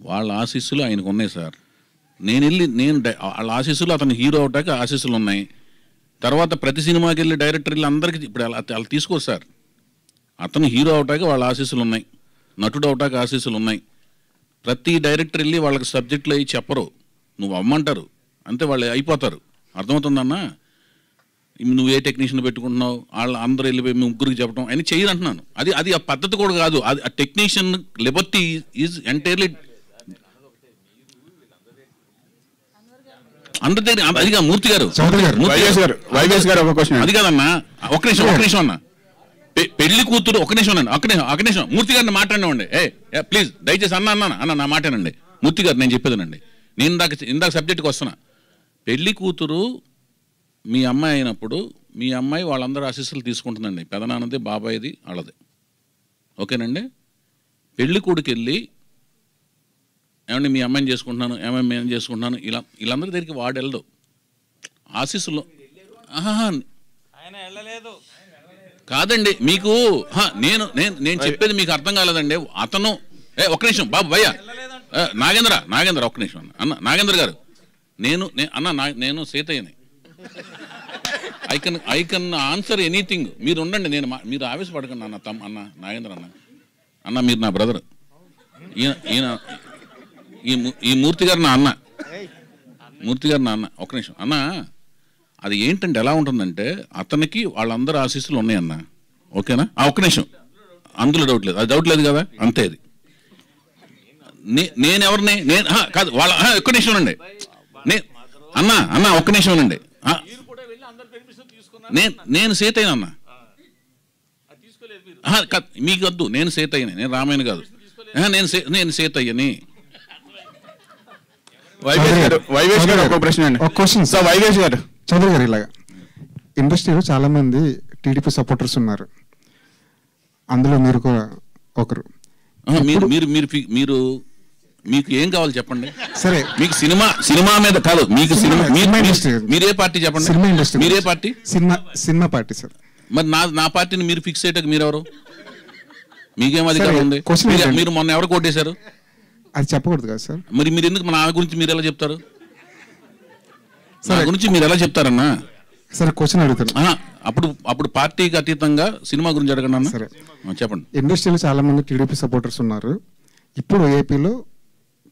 వాళ్ళ ఆశీస్సులు ఆయనకు ఉన్నాయి సార్. నేను వాళ్ళ ఆశీస్సులు, అతను హీరో అవటానికి ఆశీస్సులు ఉన్నాయి. తర్వాత ప్రతి సినిమాకి వెళ్ళి డైరెక్టర్ వెళ్ళి అందరికీ ఇప్పుడు అలా తీసుకోరు సార్. అతను హీరో అవటానికి వాళ్ళ ఆశీస్సులు ఉన్నాయి, నటుడు అవటానికి ఆశీస్సులు ఉన్నాయి. ప్రతి డైరెక్టర్ వెళ్ళి వాళ్ళకి సబ్జెక్టులు అవి చెప్పరు, నువ్వు అమ్మంటారు అంతే, వాళ్ళు అయిపోతారు. అర్థమవుతుందన్నా? నువ్వు ఏ టెక్నీషియన్ పెట్టుకుంటున్నావు, వాళ్ళు అందరూ వెళ్ళిపోయి ముగ్గురికి చెప్పడం అని చేయరు అంటున్నాను. అది ఆ పద్ధతి కూడా కాదు. అది ఆ టెక్నీషియన్ లిబర్టీ ఈజ్ ఎంటైర్లీ అందరి దగ్గర. అదిగా మూర్తి గారు, అది కాదన్నా, ఒక నిమిషం అన్న. పెళ్లి కూతురు ఒక నిమిషం మూర్తి గారిని మాట్లాడినామండి. ప్లీజ్ దయచేసి అన్న నా మాటేనండి. మూర్తి గారు నేను చెప్పేదేనండి. నేను ఇందాక సబ్జెక్ట్కి వస్తున్నా. పెళ్లి కూతురు మీ అమ్మాయి అయినప్పుడు మీ అమ్మాయి వాళ్ళందరూ ఆశీస్సులు తీసుకుంటుందండి. పెదనాన్నది, బాబాయిది, వాళ్ళది. ఓకేనండి? పెళ్లి కొడుకు వెళ్ళి ఏమండి మీ అమ్మాయిని చేసుకుంటున్నాను, ఏమైనా నేను చేసుకుంటున్నాను, వీళ్ళందరి దగ్గరికి వాడు వెళ్ళదు. ఆశీస్సులు కాదండి మీకు. నేను చెప్పేది మీకు అర్థం కాలేదండి. అతను ఒక్క నిమిషం బాబు భయ్యా, నాగేంద్ర ఒక్క నిమిషం అన్న. నాగేంద్ర గారు, నేను సీతయ్యని. I can answer anything. మీరు ఉండండి, మీరు ఆవేశపడకండి అన్న నాగేంద్ర అన్న మీరు నా బ్రదర్. ఈయన ఈ మూర్తి గారు నా అన్న. ఒక్క నిమిషం అన్న. అది ఏంటంటే ఎలా ఉంటుందంటే అతనికి వాళ్ళందరూ ఆశీస్సులు ఉన్నాయన్న. ఓకేనా? ఒక్క నిమిషం, అందులో డౌట్ లేదు, అది డౌట్ లేదు కదా, అంతే. అది నేనెవరిని కాదు వాళ్ళ. ఒక్క నిమిషం అండి అన్న ఒక్క నిమిషం అండి. నేను సీతయ్యన అన్న. మీకు వద్దు, నేను సీతయ్యని, నేను రామాయణ కాదు. నేను సీతయ్యని. చౌదరి గారు, ఇలాగా ఇండస్ట్రీలో చాలా మంది టీడీపీ సపోర్టర్స్ ఉన్నారు, అందులో మీరు కూడా ఒకరు. మీకు ఏం కావాలి చెప్పండి. సరే, మీకు సినిమా మీద కాదు, మీకు మీరే పార్టీ చెప్పండి. Cinema industry. మీరే పార్టీ? Cinema party sir. మరి నా పార్టీని మీరు ఫిక్స్ అయ్యాక మీరెవరు? మీకేం అధికారం ఉంది? మీరు మొన్న ఎవరు కొట్టేశారు? అది చెప్పకూడదు కదా సార్. మరి మీరు ఎందుకు నా గురించి మీరు ఎలా చెప్తారు? నా గురించి మీరు ఎలా చెప్తారన్నా? సరే, క్వశ్చన్ అడుగుతాను. అప్పుడు పార్టీకి అతీతంగా సినిమా గురించి అడగండి అన్న. సరే చెప్పండి. ఇండస్ట్రీలో చాలా మంది టీడీపీ సపోర్టర్స్ ఉన్నారు. ఇప్పుడు ఏపీలో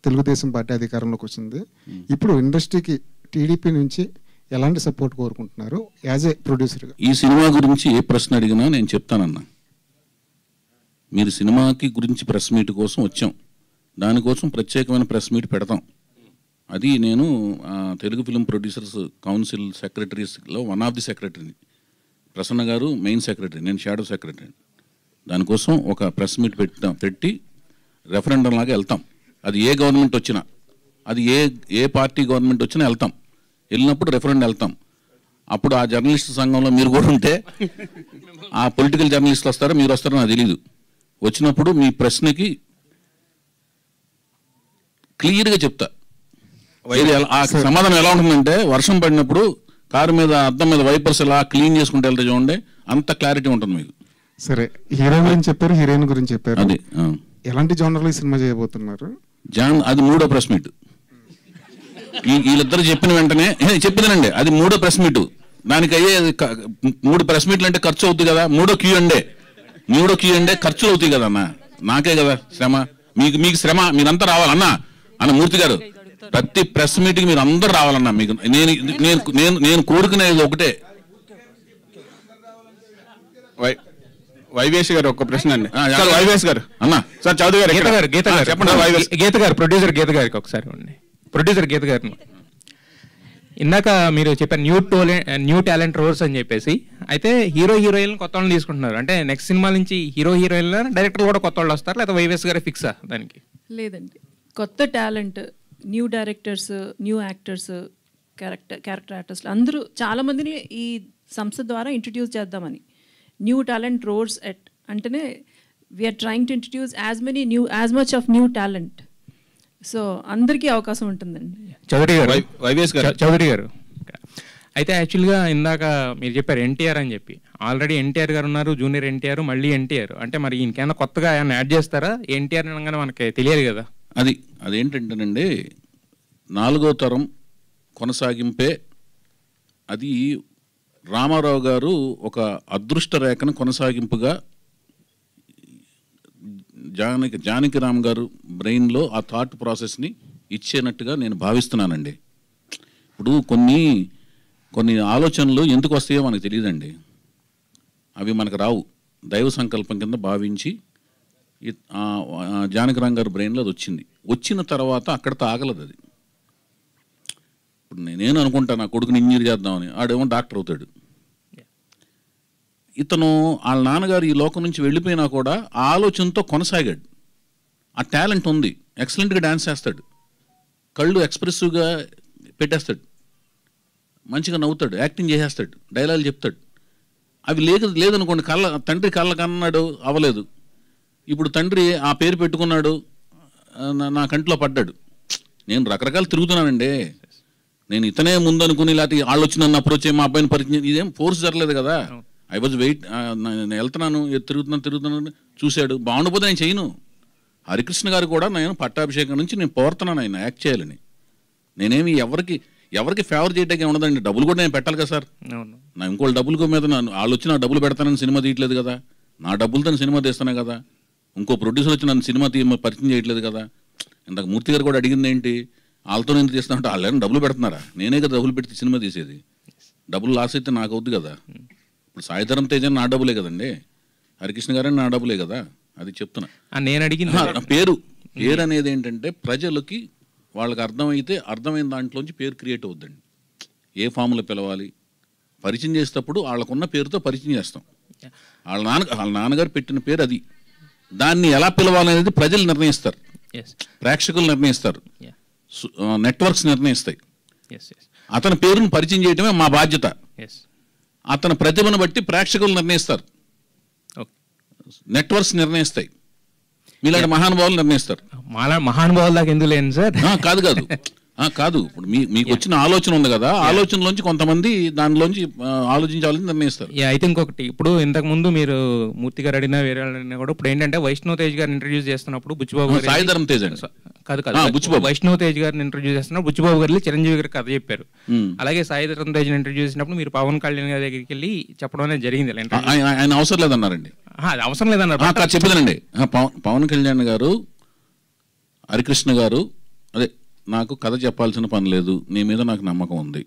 తెలుగుదేశం పార్టీ అధికారంలోకి వచ్చింది. ఇప్పుడు ఇండస్ట్రీకి టీడీపీ నుంచి ఎలాంటి సపోర్ట్ కోరుకుంటున్నారు యాజ్ ఏ ప్రొడ్యూసర్గా? ఈ సినిమా గురించి ఏ ప్రశ్న అడిగినా నేను చెప్తానన్నా. మీరు సినిమాకి గురించి ప్రెస్ మీట్ కోసం వచ్చాం, దానికోసం ప్రత్యేకమైన ప్రెస్ మీట్ పెడతాం. అది నేను తెలుగు ఫిల్మ్ ప్రొడ్యూసర్స్ కౌన్సిల్ సెక్రటరీస్లో వన్ ఆఫ్ ది సెక్రటరీని. ప్రసన్న గారు మెయిన్ సెక్రటరీ, నేను షాడో సెక్రటరీ. దానికోసం ఒక ప్రెస్ మీట్ పెట్టి రెఫరెండం లాగా వెళ్తాం. అది ఏ గవర్నమెంట్ వచ్చినా, అది ఏ పార్టీ గవర్నమెంట్ వచ్చినా వెళ్తాం. వెళ్ళినప్పుడు రెఫరెండం వెళ్తాం. అప్పుడు ఆ జర్నలిస్ట్ సంఘంలో మీరు కూడా ఉంటే ఆ పొలిటికల్ జర్నలిస్టులు వస్తారో మీరు వస్తారో నాకు తెలీదు. వచ్చినప్పుడు మీ ప్రశ్నకి క్లియర్గా చెప్తా. ఆ సమాధానం ఎలా ఉంటుందంటే, వర్షం పడినప్పుడు కారు మీద అద్దం మీద వైపర్స్ ఎలా క్లీన్ చేసుకుంటే వెళ్తే చూడండి, అంత క్లారిటీ ఉంటుంది మీకు. సరే, హీరో గురించి చెప్పారు, హీరోయిన్ గురించి చెప్పారు. అది ఎలాంటి జోనర్లో ఈ సినిమా చేయబోతున్నారు? అది 3వ ప్రెస్ మీట్. వీళ్ళిద్దరు చెప్పిన వెంటనే చెప్పిదనండి, అది 3వ ప్రెస్ మీట్. దానికి అయ్యే 3 ప్రెస్ మీట్లు అంటే ఖర్చు అవుతుంది కదా. 3వ Q&A ఖర్చులు అవుతాయి కదా అన్న, నాకే కదా శ్రమ. మీకు శ్రమ, మీరంతా రావాలన్నా అన్న. మూర్తి గారు, ప్రతి ప్రెస్ మీట్కి మీరు అందరు రావాలన్నా. మీకు నేను కోరుకునేది ఒకటే. వైవేష్ గారు ఒక ప్రశ్న అండి. వైవేష్ గారు అన్న, సార్ చౌదరి గారు చెప్పండి. గీత గారు, ప్రొడ్యూసర్ గీత గారికి ఒకసారి ఉండి. ప్రొడ్యూసర్ గీత గారిని, ఇందాక మీరు చెప్పారు న్యూ టాలెంట్ రోల్స్ అని చెప్పేసి. అయితే హీరోయిన్ కొత్త వాళ్ళని తీసుకుంటున్నారు అంటే నెక్స్ట్ సినిమా నుంచి హీరోయిన్ డైరెక్టర్ కూడా కొత్త వాళ్ళు వస్తారు, లేదా వైవేష్ గారే ఫిక్సా దానికి? లేదండి, కొత్త talent, new directors, new actors, character ఆర్టిస్టులు అందరూ చాలామందిని ఈ సంస్థ ద్వారా ఇంట్రడ్యూస్ చేద్దామని. న్యూ టాలెంట్ రోల్స్ అంటేనే we're trying to introduce as much of new talent. So అందరికీ అవకాశం ఉంటుందండి. చౌదరి గారు, అయితే యాక్చువల్గా ఇందాక మీరు చెప్పారు ఎన్టీఆర్ అని చెప్పి. ఆల్రెడీ ఎన్టీఆర్ గారు ఉన్నారు, జూనియర్ ఎన్టీఆర్, మళ్ళీ ఎన్టీఆర్. అంటే మరి ఈయనకైనా కొత్తగా ఏమైనా యాడ్ చేస్తారా? ఎన్టీఆర్ అనగానే మనకి తెలియదు కదా. అదేంటంటేనండి, 4వ తరం కొనసాగింపే అది. రామారావు గారు ఒక అదృష్ట రేఖను కొనసాగింపుగా జానకిరామ్ గారు బ్రెయిన్లో ఆ థాట్ ప్రాసెస్ని ఇచ్చేనట్టుగా నేను భావిస్తున్నానండి. ఇప్పుడు కొన్ని ఆలోచనలు ఎందుకు వస్తాయో మనకు తెలియదండి. అవి మనకు రావు, దైవ సంకల్పం కింద భావించి జానకిరామ్ గారు బ్రెయిన్లో అది వచ్చిన తర్వాత అక్కడితో ఆగలదు అది. ఇప్పుడు నేను అనుకుంటా నా కొడుకుని ఇంజనీర్ చేద్దామని, ఆడేమో డాక్టర్ అవుతాడు. ఇతను వాళ్ళ నాన్నగారు ఈ లోకం నుంచి వెళ్ళిపోయినా కూడా ఆ ఆలోచనతో కొనసాగాడు. ఆ టాలెంట్ ఉంది, ఎక్సలెంట్గా డ్యాన్స్ చేస్తాడు, కళ్ళు ఎక్స్ప్రెసివ్గా పెట్టేస్తాడు, మంచిగా నవ్వుతాడు, యాక్టింగ్ చేసేస్తాడు, డైలాగులు చెప్తాడు. అవి లేదనుకోండి, తండ్రి కళ్ళ కన్నాడు అవ్వలేదు. ఇప్పుడు తండ్రి ఆ పేరు పెట్టుకున్నాడు, నా కంట్లో పడ్డాడు. నేను రకరకాలు తిరుగుతున్నానండి. నేను ఇతనే ముందు అనుకుని లేకపోతే వాళ్ళు వచ్చి నన్ను అప్రోచ్ అయ్యి మా అబ్బాయిని పరిచయం, ఇదేం ఫోర్స్ జరగలేదు కదా. ఐ వాజ్ నేను వెళ్తున్నాను, తిరుగుతున్నాను, చూశాడు, బాగుండిపోతే నేను చేయను. హరికృష్ణ గారు కూడా నేను పట్టాభిషేకం నుంచి నేను పోరుతున్నాను ఆయన యాక్ట్ చేయాలని. నేనేమి ఎవరికి ఫేవర్ చేయడానికి ఉండదండి. డబ్బులు కూడా నేను పెట్టాలి కదా సార్. నా ఇంకోళ్ళ డబ్బుల మీద వాళ్ళు వచ్చి నా డబ్బులు పెడతానని సినిమా తీయట్లేదు కదా. నా డబ్బులతో సినిమా తీస్తానే కదా. ఇంకో ప్రొడ్యూసర్ వచ్చి నన్ను సినిమా పరిచయం చేయట్లేదు కదా. ఇందాక మూర్తి గారు కూడా అడిగింది ఏంటి, వాళ్ళతో నేను తీస్తున్నా అంటే వాళ్ళు డబ్బులు పెడుతున్నారా? నేనే కదా డబ్బులు పెట్టి సినిమా తీసేది. డబ్బులు లాస్ అయితే నాకు అవుద్ది కదా. ఇప్పుడు సాయిధరం తేజ నా డబ్బులే కదండి, హరికృష్ణ గారని నా డబ్బులే కదా. అది చెప్తున్నా. నేను అడిగిన పేరు అనేది ఏంటంటే ప్రజలకి వాళ్ళకి అర్థమైన దాంట్లోంచి పేరు క్రియేట్ అవుద్దండి. ఏ ఫామ్లో పిలవాలి, పరిచయం చేసేటప్పుడు వాళ్ళకున్న పేరుతో పరిచయం చేస్తాం. వాళ్ళ నాన్నగారు పెట్టిన పేరు అది. దాన్ని ఎలా పిలవాలనేది ప్రజలు నిర్ణయిస్తారు, ప్రేక్షకులు నిర్ణయిస్తారు, నెట్వర్క్స్ నిర్ణయిస్తాయి. అతని పేరును పరిచయం చేయడమే మా బాధ్యత. అతని ప్రతిభను బట్టి ప్రేక్షకులు నిర్ణయిస్తారు, నెట్వర్క్స్ నిర్ణయిస్తాయి, మీలాంటి మహానుభావులు నిర్ణయిస్తారు. మహానుభావులు దాకా ఎందుకు లేను సార్. కాదు ఇప్పుడు మీకు వచ్చిన ఆలోచన ఉంది కదా, ఆలోచనలోంచి కొంతమంది దానిలోంచి ఆలోచించాలని నిర్ణయిస్తారు. అయితే ఇంకొకటి, ఇప్పుడు ఇంతకు ముందు మీరు మూర్తి గారు అడిగినా వేరే అడిగినా కూడా ఇప్పుడు ఏంటంటే వైష్ణవ్ తేజ్ గారిని ఇంట్రడ్యూస్ చేస్తున్నప్పుడు బుచ్చిబాబు సాయిధరం తేజ్ కాదు వైష్ణవ్ తేజ్ గారిని ఇంట్రడ్యూస్ చేస్తున్నప్పుడు బుచ్చిబాబు గారు చిరంజీవి గారికి కథ చెప్పారు. అలాగే సాయిధరం తేజ్ ఇంట్రడ్యూస్ చేసినప్పుడు మీరు పవన్ కళ్యాణ్ గారి దగ్గరికి వెళ్ళి చెప్పడం అనేది జరిగింది. ఆయన అవసరం లేదన్నారండి. అది అవసరం లేదన్నారు. చెప్పేదానండి, పవన్ కళ్యాణ్ గారు, హరికృష్ణ గారు, అదే నాకు కథ చెప్పాల్సిన పని లేదు, నీ మీద నాకు నమ్మకం ఉంది,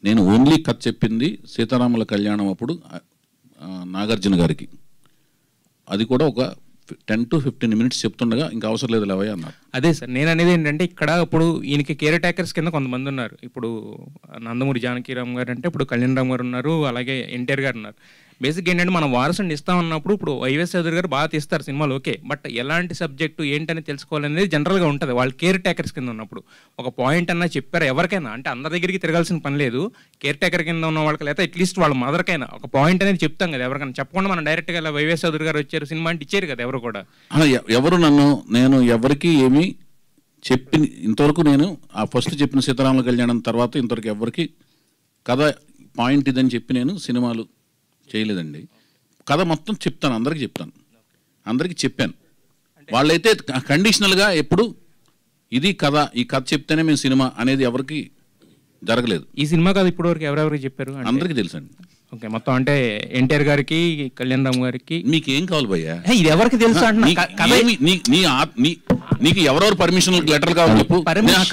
నేను ఓన్లీ కథ చెప్పింది సీతారాముల కళ్యాణం అప్పుడు నాగార్జున గారికి, అది కూడా ఒక 10 to 15 minutes చెప్తుండగా ఇంకా అవసరం లేదు లేవయ్య అన్నారు. అదే సార్ నేను అనేది ఏంటంటే ఇక్కడ ఇప్పుడు ఈయనకి కేర్ టేకర్స్ కింద కొంతమంది ఉన్నారు. ఇప్పుడు నందమూరి జానకిరామ్ గారు అంటే ఇప్పుడు కళ్యాణ్ రామ్ గారు ఉన్నారు, అలాగే ఎన్టీఆర్ గారు ఉన్నారు. బేసిక్ ఏంటంటే మనం వారసుని ఇస్తామన్నప్పుడు ఇప్పుడు వైవిఎస్ చౌదరి గారు బాగా తీస్తారు సినిమాలు, ఓకే, బట్ ఎలాంటి సబ్జెక్టు ఏంటని తెలుసుకోవాలనేది జనరల్గా ఉంటుంది వాళ్ళు కేర్ టేకర్స్ కింద ఉన్నప్పుడు. ఒక పాయింట్ అన్నా చెప్పారు ఎవరికైనా, అంటే అందరి దగ్గరికి తిరగాల్సిన పని లేదు, కేర్ టేకర్ కింద ఉన్న వాళ్ళకి లేదా అట్లీస్ట్ వాళ్ళ మదర్కైనా ఒక పాయింట్ అనేది చెప్తాం కదా ఎవరికైనా. చెప్పకుండా మనం డైరెక్ట్గా ఇలా వైవిఎస్ చౌదరి గారు వచ్చారు సినిమా అంటే ఇచ్చారు కదా ఎవరు కూడా. ఎవరు నేను ఎవరికి ఏమి చెప్పి ఇంతవరకు నేను ఆ ఫస్ట్ చెప్పిన సీతారాముల కళ్యాణం తర్వాత ఇంతవరకు ఎవరికి కథ పాయింట్ ఇదని చెప్పి నేను సినిమాలు చేయలేదండి. కథ మొత్తం చెప్తాను, అందరికీ చెప్తాను, అందరికీ చెప్పాను. వాళ్ళైతే కండిషనల్గా ఎప్పుడు ఇది కథ, ఈ కథ చెప్తేనే మేము సినిమా అనేది ఎవరికి జరగలేదు. ఈ సినిమా కథ ఇప్పటి వరకు ఎవరెవరికి చెప్పారు? అందరికీ తెలుసండి. ఓకే, మొత్తం అంటే ఎన్టీఆర్ గారికి, కళ్యాణ్ రామ్ గారికి. మీకు ఏం కావాలి భయ్యా? ఇది ఎవరికి తెలుసు నీకు ఎవరెవరు పర్మిషన్ లెటర్ కావాలి చెప్పు.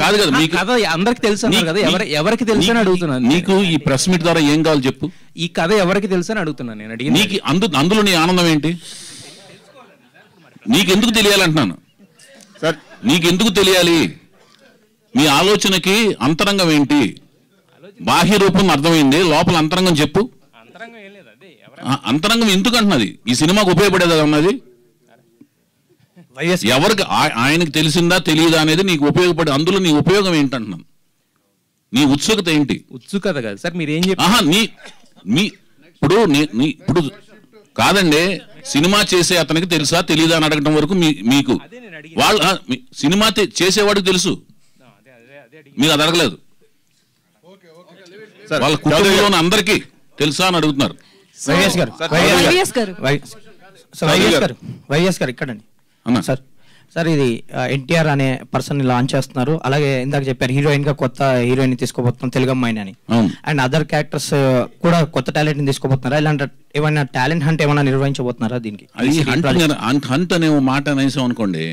కాదు కదా మీకు కథ అందరికి తెలుసు కదా, ఎవరికి తెలుసు అని అడుగుతున్నాను. నీకు ఈ ప్రెస్ మీట్ ద్వారా ఏం కావాలి చెప్పు. ఈ కథ ఎవరికి తెలుసు అని అడుగుతున్నాను నేను. అడిగి నీకు అందులో నీ ఆనందం ఏంటి? నీకెందుకు తెలియాలంటున్నాను సార్, నీకెందుకు తెలియాలి? మీ ఆలోచనకి అంతరంగం ఏంటి? బాహ్య రూపం అర్థమైంది, లోపల అంతరంగం చెప్పు. అంతరంగం ఎందుకు అంటున్నది? ఈ సినిమాకు ఉపయోగపడేది అన్నది ఎవరికి? ఆయనకు తెలిసిందా తెలియదా అనేది నీకు ఉపయోగపడే, అందులో నీ ఉపయోగం ఏంటంటున్నాను. నీ ఉత్సుకత ఏంటి? ఉత్సుకత కాదు సార్, మీరు ఏం చెప్పారు? ఇప్పుడు కాదండి, సినిమా చేసే అతనికి తెలుసా తెలియదా అని అడగటం వరకు మీకు వాళ్ళు సినిమా చేసేవాడికి తెలుసు, మీరు అది అడగలేదు. వాళ్ళ కుటుంబంలో అందరికీ తెలుసా అని అడుగుతున్నారు. వైఎస్ గారు ఇక్కడండి సార్. సార్ ఇది ఎన్టీఆర్ అనే పర్సన్ లాంచ్ చేస్తున్నారు, అలాగే ఇందాక చెప్పారు హీరోయిన్ గా కొత్త హీరోయిన్ తీసుకోబోతున్నాం తెలుగు అమ్మాయిని అని, అండ్ అదర్ క్యారెక్టర్స్ కూడా కొత్త టాలెంట్ ని తీసుకోబోతున్నారా? ఇలాంటి ఏమైనా టాలెంట్ హంట్ ఏమైనా నిర్వహించబోతున్నారా? దీనికి హంట్ అనే మాట అనేసాం అనుకోండి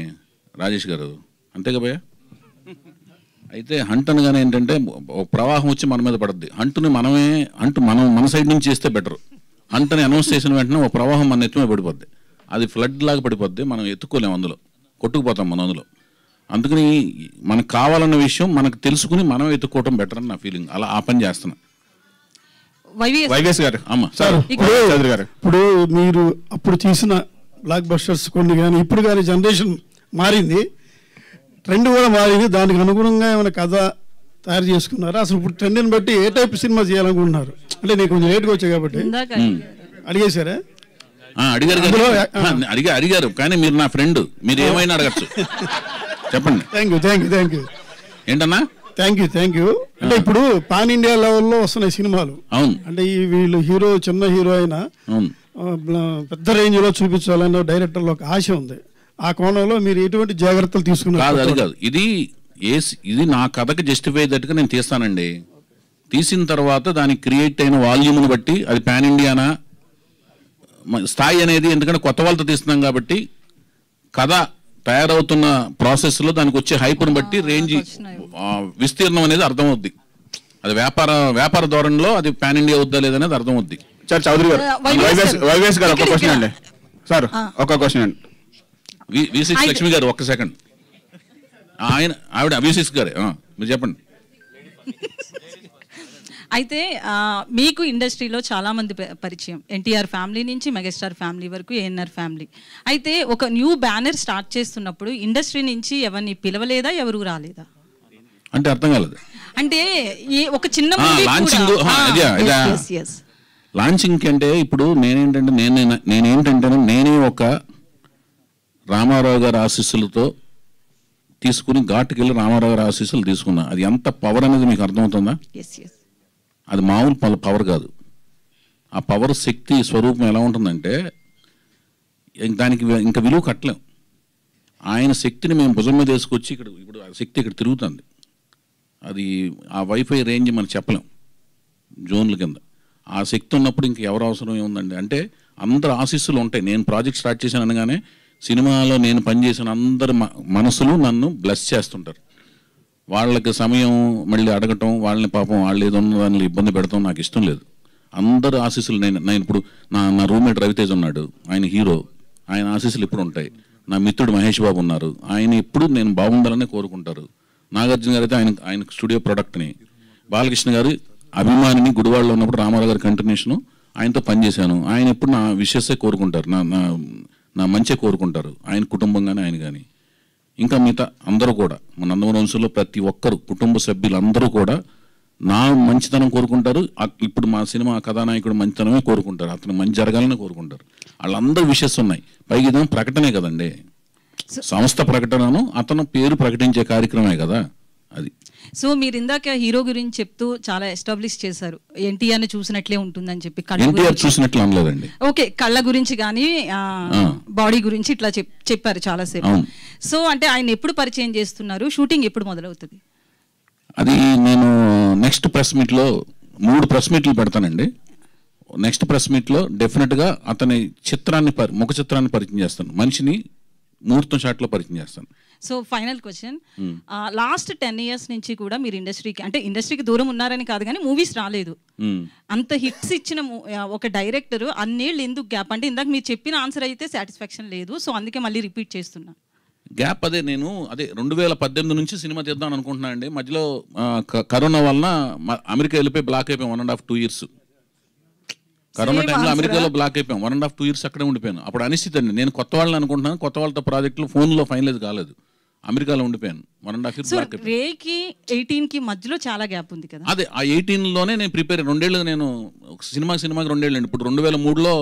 రాజేష్ గారు, అంతేగా భయ్యా. అయితే హంట్ అనగానే ఏంటంటే ప్రవాహం వచ్చి మన మీద పడుద్ది. మనం మన సైడ్ నుంచి చేస్తే బెటర్. హంట్ అని అనౌన్స్ చేసిన వెంటనే ఒక ప్రవాహం మన ఎత్తుమే పడిపోద్ది, అది ఫ్లడ్ లాగా పడిపోద్ది, మనం ఎత్తుకోలేము, అందులో కొట్టుకుపోతాం మనం అందులో. అందుకని మనకు కావాలన్న విషయం మనకు తెలుసుకుని మనం ఎత్తుకోవటం బెటర్ అని నా ఫీలింగ్. అలా ఆ పని చేస్తున్నా. వైవిఎస్ గారు అమ్మా సార్, ఇప్పుడు మీరు అప్పుడు తీసిన బ్లాక్ బస్టర్స్ కొన్ని కానీ ఇప్పుడు కానీ జనరేషన్ మారింది, ట్రెండ్ కూడా మారింది, దానికి అనుగుణంగా ఏమైనా కథ తయారు చేసుకున్నారు? అసలు ఇప్పుడు ట్రెండ్ని బట్టి ఏ టైప్ సినిమా చేయాలనుకుంటున్నారు? అంటే నేను కొంచెం లేట్గా వచ్చా కాబట్టి అడిగేశారా? అడిగారు కానీ మీరు నా ఫ్రెండ్, మీరు ఏమైనా అడగచ్చు, చెప్పండి. థ్యాంక్ యూ ఏంటన్నా? Thank you. అంటే ఇప్పుడు పాన్ ఇండియా లెవెల్లో వస్తున్నాయి సినిమాలు. అవును. అంటే వీళ్ళు హీరో చిన్న హీరో అయినా పెద్ద రేంజ్ లో చూపించాలన్న డైరెక్టర్లో ఒక ఆశ ఉంది. ఆ కోణంలో మీరు ఎటువంటి జాగ్రత్తలు తీసుకున్నారు? అది కాదు, ఇది నా కథకి జస్టిఫై దట్టుగా నేను తీస్తానండి. తీసిన తర్వాత దానికి క్రియేట్ అయిన వాల్యూమ్ని బట్టి అది పాన్ ఇండియానా స్థాయి అనేది, ఎందుకంటే కొత్త వాళ్ళతో తీస్తున్నాం కాబట్టి కథ తయారవుతున్న ప్రాసెస్లో దానికి వచ్చే హైప్ను బట్టి రేంజ్ విస్తీర్ణం అనేది అర్థమవుద్ది. అది వ్యాపార ధోరణిలో అది పాన్ ఇండియా వద్దా లేదనేది అర్థమవుద్ది. సార్ చౌదరి గారు, వైవిఎస్ గారు ఒక క్వశ్చన్ అండి సార్, ఒక క్వశ్చన్ అండి. V6 లక్ష్మి గారు ఒక్క సెకండ్. ఆవిడ V6 గారే, మీరు చెప్పండి. అయితే మీకు ఇండస్ట్రీలో చాలామంది పరిచయం, ఎన్టీఆర్ ఫ్యామిలీ నుంచి మెగాస్టార్ ఫ్యామిలీ వరకు, ఏఎన్ఆర్ ఫ్యామిలీ. అయితే ఒక న్యూ బ్యానర్ స్టార్ట్ చేస్తున్నప్పుడు ఇండస్ట్రీ నుంచి ఎవరిని పిలవలేదా, ఎవరు రాలేదా? అంటే అర్థం కాలేదు. అంటే ఒక చిన్న లాంచింగ్ అంటే ఇప్పుడు నేనేంటంటే నేనే ఒక రామారావు గారి ఆశీస్సులతో తీసుకుని ఘాటుకెళ్ళి రామారావు గారి ఆశీస్సులు తీసుకున్నా. అది ఎంత పవర్ అనేది మీకు అర్థమవుతుందా? అది మామూలు పవర్ కాదు. ఆ పవర్ శక్తి స్వరూపం ఎలా ఉంటుందంటే దానికి ఇంకా విలువ కట్టలేం. ఆయన శక్తిని మేము భుజం మీద వేసుకొచ్చి ఇప్పుడు ఆ శక్తి ఇక్కడ తిరుగుతుంది. అది ఆ వైఫై రేంజ్ మనం చెప్పలేం జోన్ల కింద. ఆ శక్తి ఉన్నప్పుడు ఇంక ఎవరు అవసరం ఏముందండి? అంటే అందరు ఆశీస్సులు ఉంటాయి. నేను ప్రాజెక్ట్ స్టార్ట్ చేశాను అనగానే సినిమాలో నేను పనిచేసిన అందరి మనసులు నన్ను బ్లెస్ చేస్తుంటారు. వాళ్ళకి సమయం మళ్ళీ అడగటం, వాళ్ళని పాపం వాళ్ళు ఏదో ఉన్న దానిలో ఇబ్బంది పెడతాం నాకు ఇష్టం లేదు. అందరు ఆశీస్సులు నేను ఇప్పుడు నా రూమ్మేట్ రవితేజ్ ఉన్నాడు, ఆయన హీరో, ఆయన ఆశీస్సులు ఇప్పుడు ఉంటాయి. నా మిత్రుడు మహేష్ బాబు ఉన్నారు, ఆయన ఎప్పుడు నేను బాగుండాలనే కోరుకుంటారు. నాగార్జున గారు అయితే ఆయన స్టూడియో ప్రొడక్ట్ని, బాలకృష్ణ గారు అభిమానిని గుడివాడలో ఉన్నప్పుడు రామారావు గారి కంటిన్యూషను, ఆయనతో పనిచేశాను. ఆయన ఎప్పుడు నా విషయసే కోరుకుంటారు, నా మంచే కోరుకుంటారు, ఆయన కుటుంబం కానీ ఆయన కానీ. ఇంకా మిగతా అందరూ కూడా మన నందమూరి వంశంలో ప్రతి ఒక్కరు కుటుంబ సభ్యులందరూ కూడా నా మంచితనం కోరుకుంటారు. ఇప్పుడు మా సినిమా కథానాయకుడు మంచితనమే కోరుకుంటారు, అతను మంచి జరగాలని కోరుకుంటారు. వాళ్ళందరూ విషయస్ ఉన్నాయి. పైగా ఇదేమో ప్రకటనే కదండి, సంస్థ ప్రకటనను అతను పేరు ప్రకటించే కార్యక్రమే కదా అది. సో మీరు ఇందాక హీరో గురించి చెప్తూ చాలా ఎస్టాబ్లిష్ చేశారు, ఎన్టీఆర్ ని చూసినట్లే ఉంటుందని చెప్పి. ఎన్టీఆర్ చూసినట్లు అనలేదండి. ఓకే, కళ్ళ గురించి కానీ బాడీ గురించి ఇట్లా చెప్పారు చాలాసేపు. సో అంటే ఆయన ఎప్పుడు పరిచయం చేస్తున్నారు, షూటింగ్ ఎప్పుడు మొదలవుతుంది? అది నేను నెక్స్ట్ ప్రెస్ మీట్లో 3 ప్రెస్ మీట్లు పెడతానండి. నెక్స్ట్ ప్రెస్ మీట్లో డెఫినెట్గా అతని చిత్రాన్ని ముఖ చిత్రాన్ని పరిచయం చేస్తాను, మనిషిని ముహూర్తం షాట్లో పరిచయం చేస్తాను. So final question, last 10 years నుంచి కూడా మీరు ఇండస్ట్రీకి దూరం ఉన్నారని కాదు కానీ మూవీస్ రాలేదు. అంత హిట్స్ ఇచ్చిన ఒక డైరెక్టర్ అన్నేళ్ళు ఎందుకు గ్యాప్? అంటే ఇందాక మీరు చెప్పిన ఆన్సర్ అయితే సాటిస్ఫాక్షన్ లేదు, సో అందుకే మళ్ళీ రిపీట్ చేస్తున్నా. గ్యాప్ అదే 2018 నుంచి సినిమా తీద్దాం అనుకుంటున్నాను అండి. మధ్యలో కరోనా వలన అమెరికా వెళ్ళిపోయి బ్లాక్ అయిపోయాం 1.5-2 years. కరోనా టైంలో అమెరికాలో బ్లాక్ అయిపోయాం, 1.5-2 years అక్కడే ఉండిపోయాను. అప్పుడు అనిశ్చిత అండి, నేను కొత్త వాళ్ళని అనుకుంటున్నాను, కొత్త వాళ్ళతో ప్రాజెక్టులు ఫోన్లో ఫైనలైజ్ కాలేదు, అమెరికాలో ఉండిపోయాను 1.5 years బ్లాక్ అయిపోయాను. రేకి 18కి మధ్యలో చాలా గ్యాప్ ఉంది కదా. అదే ఆ 18లోనే నేను ప్రిపేర్ 2 ఏళ్ళు, నేను సినిమాకి 2 ఏళ్ళు అండి. ఇప్పుడు 2003లో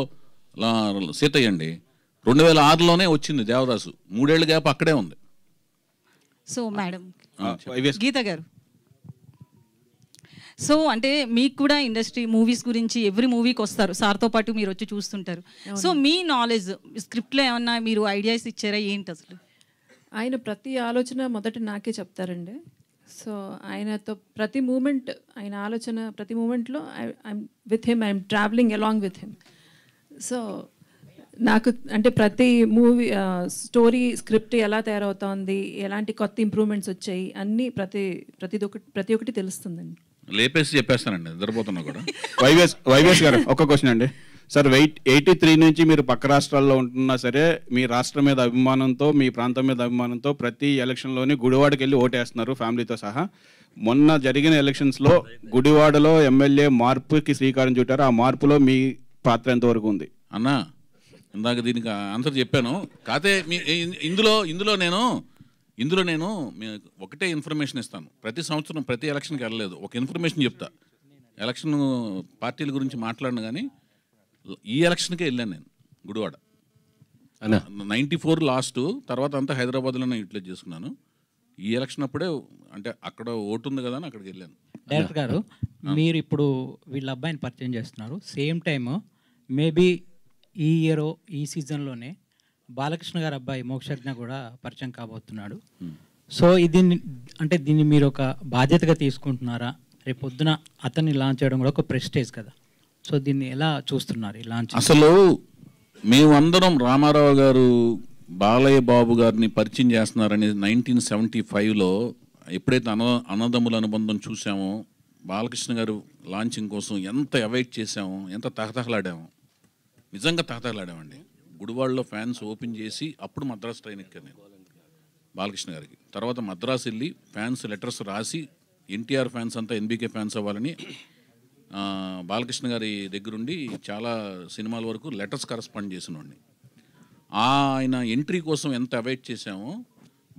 సీతయ్య అండి, 2006లోనే వచ్చింది దేవదాసు, 3 ఏళ్ళ గ్యాప్ అక్కడే ఉంది. సో మేడం గీత గారు, సో అంటే మీకు కూడా ఇండస్ట్రీ మూవీస్ గురించి ఎవ్రీ మూవీకి వస్తారు, సార్తో పాటు మీరు వచ్చి చూస్తుంటారు. సో మీ నాలెడ్జ్ స్క్రిప్ట్లో ఏమన్నా మీరు ఐడియాస్ ఇచ్చారా ఏంటి అసలు? ఆయన ప్రతి ఆలోచన మొదట నాకే చెప్తారండి. సో ఆయనతో ప్రతి మూమెంట్, ఆయన ఆలోచన ప్రతి మూమెంట్లో I'm with him, I'm travelling along with him. So నాకు అంటే ప్రతి మూవీ స్టోరీ స్క్రిప్ట్ ఎలా తయారవుతోంది, ఎలాంటి కొత్త ఇంప్రూవ్మెంట్స్ వచ్చాయి, అన్నీ ప్రతి ఒక్కటి తెలుస్తుందండి. లేపేసి చెప్పేస్తానండి, నిద్రపోతున్నా కూడా. వైవేష్ గారు ఒక క్వశ్చన్ అండి. సార్ 83 నుంచి మీరు పక్క రాష్ట్రాల్లో ఉంటున్నా సరే, మీ రాష్ట్రం మీద అభిమానంతో, మీ ప్రాంతం మీద అభిమానంతో ప్రతి ఎలక్షన్లోని గుడివాడకి వెళ్ళి ఓటేస్తున్నారు ఫ్యామిలీతో సహా. మొన్న జరిగిన ఎలక్షన్స్లో గుడివాడలో ఎమ్మెల్యే మార్పుకి శ్రీకారం చుట్టారు. ఆ మార్పులో మీ పాత్ర ఎంతవరకు ఉంది? అన్నా ఇందాక దీనికి ఆన్సర్ చెప్పాను. కాకపోతే ఇందులో నేను ఒకటే ఇన్ఫర్మేషన్ ఇస్తాను. ప్రతి సంవత్సరం ప్రతి ఎలక్షన్కి వెళ్ళలేదు, ఒక ఇన్ఫర్మేషన్ చెప్తా. ఎలక్షన్ పార్టీల గురించి మాట్లాడిన కానీ ఈ ఎలక్షన్కే వెళ్ళాను నేను గుడివాడ. 94 లాస్ట్, తర్వాత అంతా హైదరాబాద్లోనే యూటిలైజ్ చేసుకున్నాను. ఈ ఎలక్షన్ అప్పుడే అంటే అక్కడ ఓటు ఉంది కదా అని అక్కడికి వెళ్ళాను. డైరెక్టర్ గారు, మీరు ఇప్పుడు వీళ్ళ అబ్బాయిని పరిచయం చేస్తున్నారు, సేమ్ టైమ్ మేబీ ఈ ఇయర్ ఈ సీజన్లోనే బాలకృష్ణ గారి అబ్బాయి మోక్షజ్ఞ కూడా పరిచయం కాబోతున్నాడు. సో దీన్ని మీరు ఒక బాధ్యతగా తీసుకుంటున్నారా? రేపు పొద్దున అతన్ని లాంచ్ చేయడం కూడా ఒక ప్రెస్టేజ్ కదా. సో దీన్ని ఎలా చూస్తున్నారు ఈ లాంచ్? అసలు మేమందరం రామారావు గారు బాలయ్య బాబు గారిని పరిచయం చేస్తున్నారని 1975లో ఎప్పుడైతే అన్నదమ్ముల అనుబంధం చూసామో, బాలకృష్ణ గారు లాంచింగ్ కోసం ఎంత అవైట్ చేసామో, ఎంత తహతహలాడామో, నిజంగా తహతహలాడామండి. గుడివాడలో ఫ్యాన్స్ ఓపెన్ చేసి అప్పుడు మద్రాసు ట్రైన్ ఎక్కాను నేను బాలకృష్ణ గారికి. తర్వాత మద్రాసు వెళ్ళి ఫ్యాన్స్ లెటర్స్ రాసి ఎన్టీఆర్ ఫ్యాన్స్ అంతా ఎన్బీకే ఫ్యాన్స్ అవ్వాలని బాలకృష్ణ గారి దగ్గరుండి చాలా సినిమాల వరకు లెటర్స్ కరస్పాండ్ చేసినవాడిని. ఆయన ఎంట్రీ కోసం ఎంత అవైట్ చేశామో,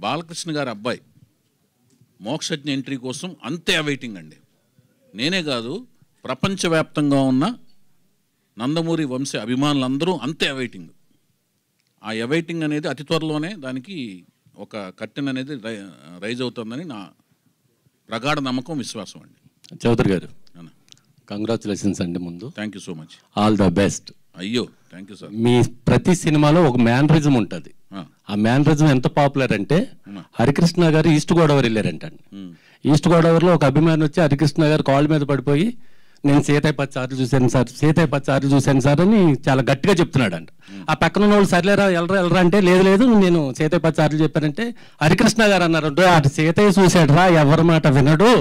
బాలకృష్ణ గారి అబ్బాయి మోక్షజ్ఞ ఎంట్రీ కోసం అంతే అవైటింగ్ అండి. నేనే కాదు, ప్రపంచవ్యాప్తంగా ఉన్న నందమూరి వంశ అభిమానులందరూ అంతే అవైటింగ్. ఆ అవైటింగ్ అనేది అతి త్వరలోనే దానికి ఒక కర్టెన్ అనేది రైజ్ అవుతుందని నా ప్రగాఢ నమ్మకం, విశ్వాసం అండి. చౌదరి గారు, కంగ్రాచులేషన్స్ అండి. ముందు thank you so much, all the best. అయ్యో థ్యాంక్ యూ సార్. మీ ప్రతి సినిమాలో ఒక మ్యానరిజం ఉంటుంది. ఆ మ్యానరిజం ఎంత పాపులర్ అంటే, హరికృష్ణ గారు ఈస్ట్ గోదావరి వెళ్ళారంటండి. ఈస్ట్ గోదావరిలో ఒక అభిమాని వచ్చి హరికృష్ణ గారు కాళ్ళ మీద పడిపోయి, నేను సీతయ్య 10 సార్లు చూశాను సార్, సీతయ్య 10 సార్లు చూశాను సార్ అని చాలా గట్టిగా చెప్తున్నాడు అంట. ఆ పక్కన ఉన్న వాళ్ళు సర్లేరా వెళ్ళరా అంటే, లేదు నేను సీతయ్య 10 సార్లు చెప్పానంటే, హరికృష్ణ గారు అన్నారు అటు సీతయ్య చూశాడురా, ఎవరి మాట వినడు.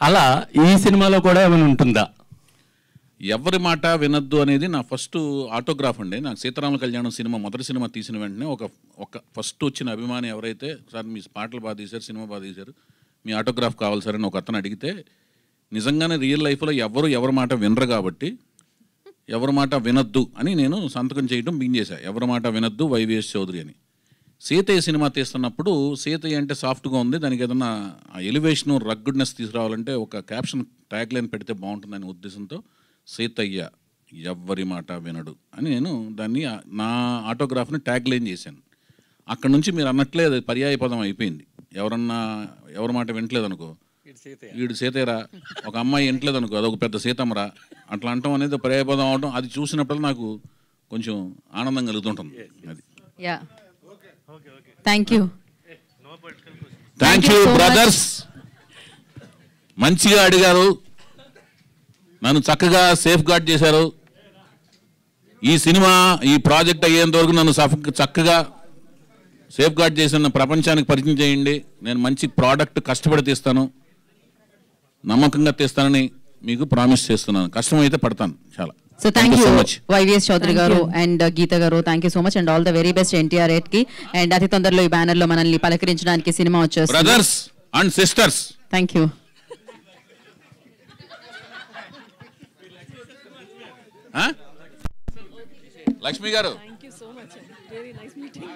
అలా ఈ సినిమాలో కూడా ఏమైనా ఉంటుందా? ఎవరి మాట వినద్దు అనేది నా ఫస్ట్ ఆటోగ్రాఫ్ అండి. నాకు సీతారామ కళ్యాణం సినిమా మొదటి సినిమా తీసిన వెంటనే ఒక ఫస్ట్ వచ్చిన అభిమాని ఎవరైతే, సార్ మీ పాటలు బాగా తీశారు, సినిమా బాగా తీశారు, మీ ఆటోగ్రాఫ్ కావాలి సార్ అని ఒక అతను అడిగితే, నిజంగానే రియల్ లైఫ్లో ఎవరి మాట వినరు కాబట్టి ఎవరి మాట వినొద్దు అని నేను సంతకం చేయడం చేశాను. ఎవరి మాట వినొద్దు వైవిఎస్ చౌదరి అని. సీతయ్య సినిమా తీస్తున్నప్పుడు సీతయ్య అంటే సాఫ్ట్గా ఉంది, దానికి ఏదన్నా ఎలివేషను రగ్గుడ్నెస్ తీసుకురావాలంటే ఒక క్యాప్షన్ ట్యాగ్ లైన్ పెడితే బాగుంటుందనే ఉద్దేశంతో సీతయ్య ఎవ్వరి మాట వినడు అని నేను దాన్ని నా ఆటోగ్రాఫ్ని ట్యాగ్ లైన్ చేశాను. అక్కడ నుంచి మీరు అన్నట్లే అది పర్యాయ పదం అయిపోయింది. ఎవరి మాట వినట్లేదు అనుకో, వీడు సీతయ్యరా, ఒక అమ్మాయి వినట్లేదు అనుకో అదొక పెద్ద సీతమ్మరా, అట్లా అంటాం అనేది పర్యాయపదం అవడం, అది చూసినప్పుడు నాకు కొంచెం ఆనందం కలుగుతుంటుంది. అది థ్యాంక్ యూ బ్రదర్స్, మంచిగా అడిగారు, నన్ను చక్కగా సేఫ్ గార్డ్ చేశారు. ఈ సినిమా ఈ ప్రాజెక్ట్ అయ్యేంత వరకు నన్ను చక్కగా సేఫ్ గార్డ్ చేసిన ప్రపంచానికి పరిచయం చేయండి. నేను మంచి ప్రోడక్ట్ కష్టపడి తీస్తాను, నమ్మకంగా తీస్తానని మీకు ప్రామిస్ చేస్తున్నాను. కష్టమైతే పడతాను చాలా. So thank you YVS Chowdary గారు అండ్ గీత గారు, thank you so much and all the very best NTR 8 కి. అండ్ అతి తొందరలో ఈ బ్యానర్ లో మనల్ని పలకరించడానికి సినిమా వచ్చేస్తుంది. Brothers and sisters, thank you. Lakshmi గారు, Thank you so much. Really nice meeting.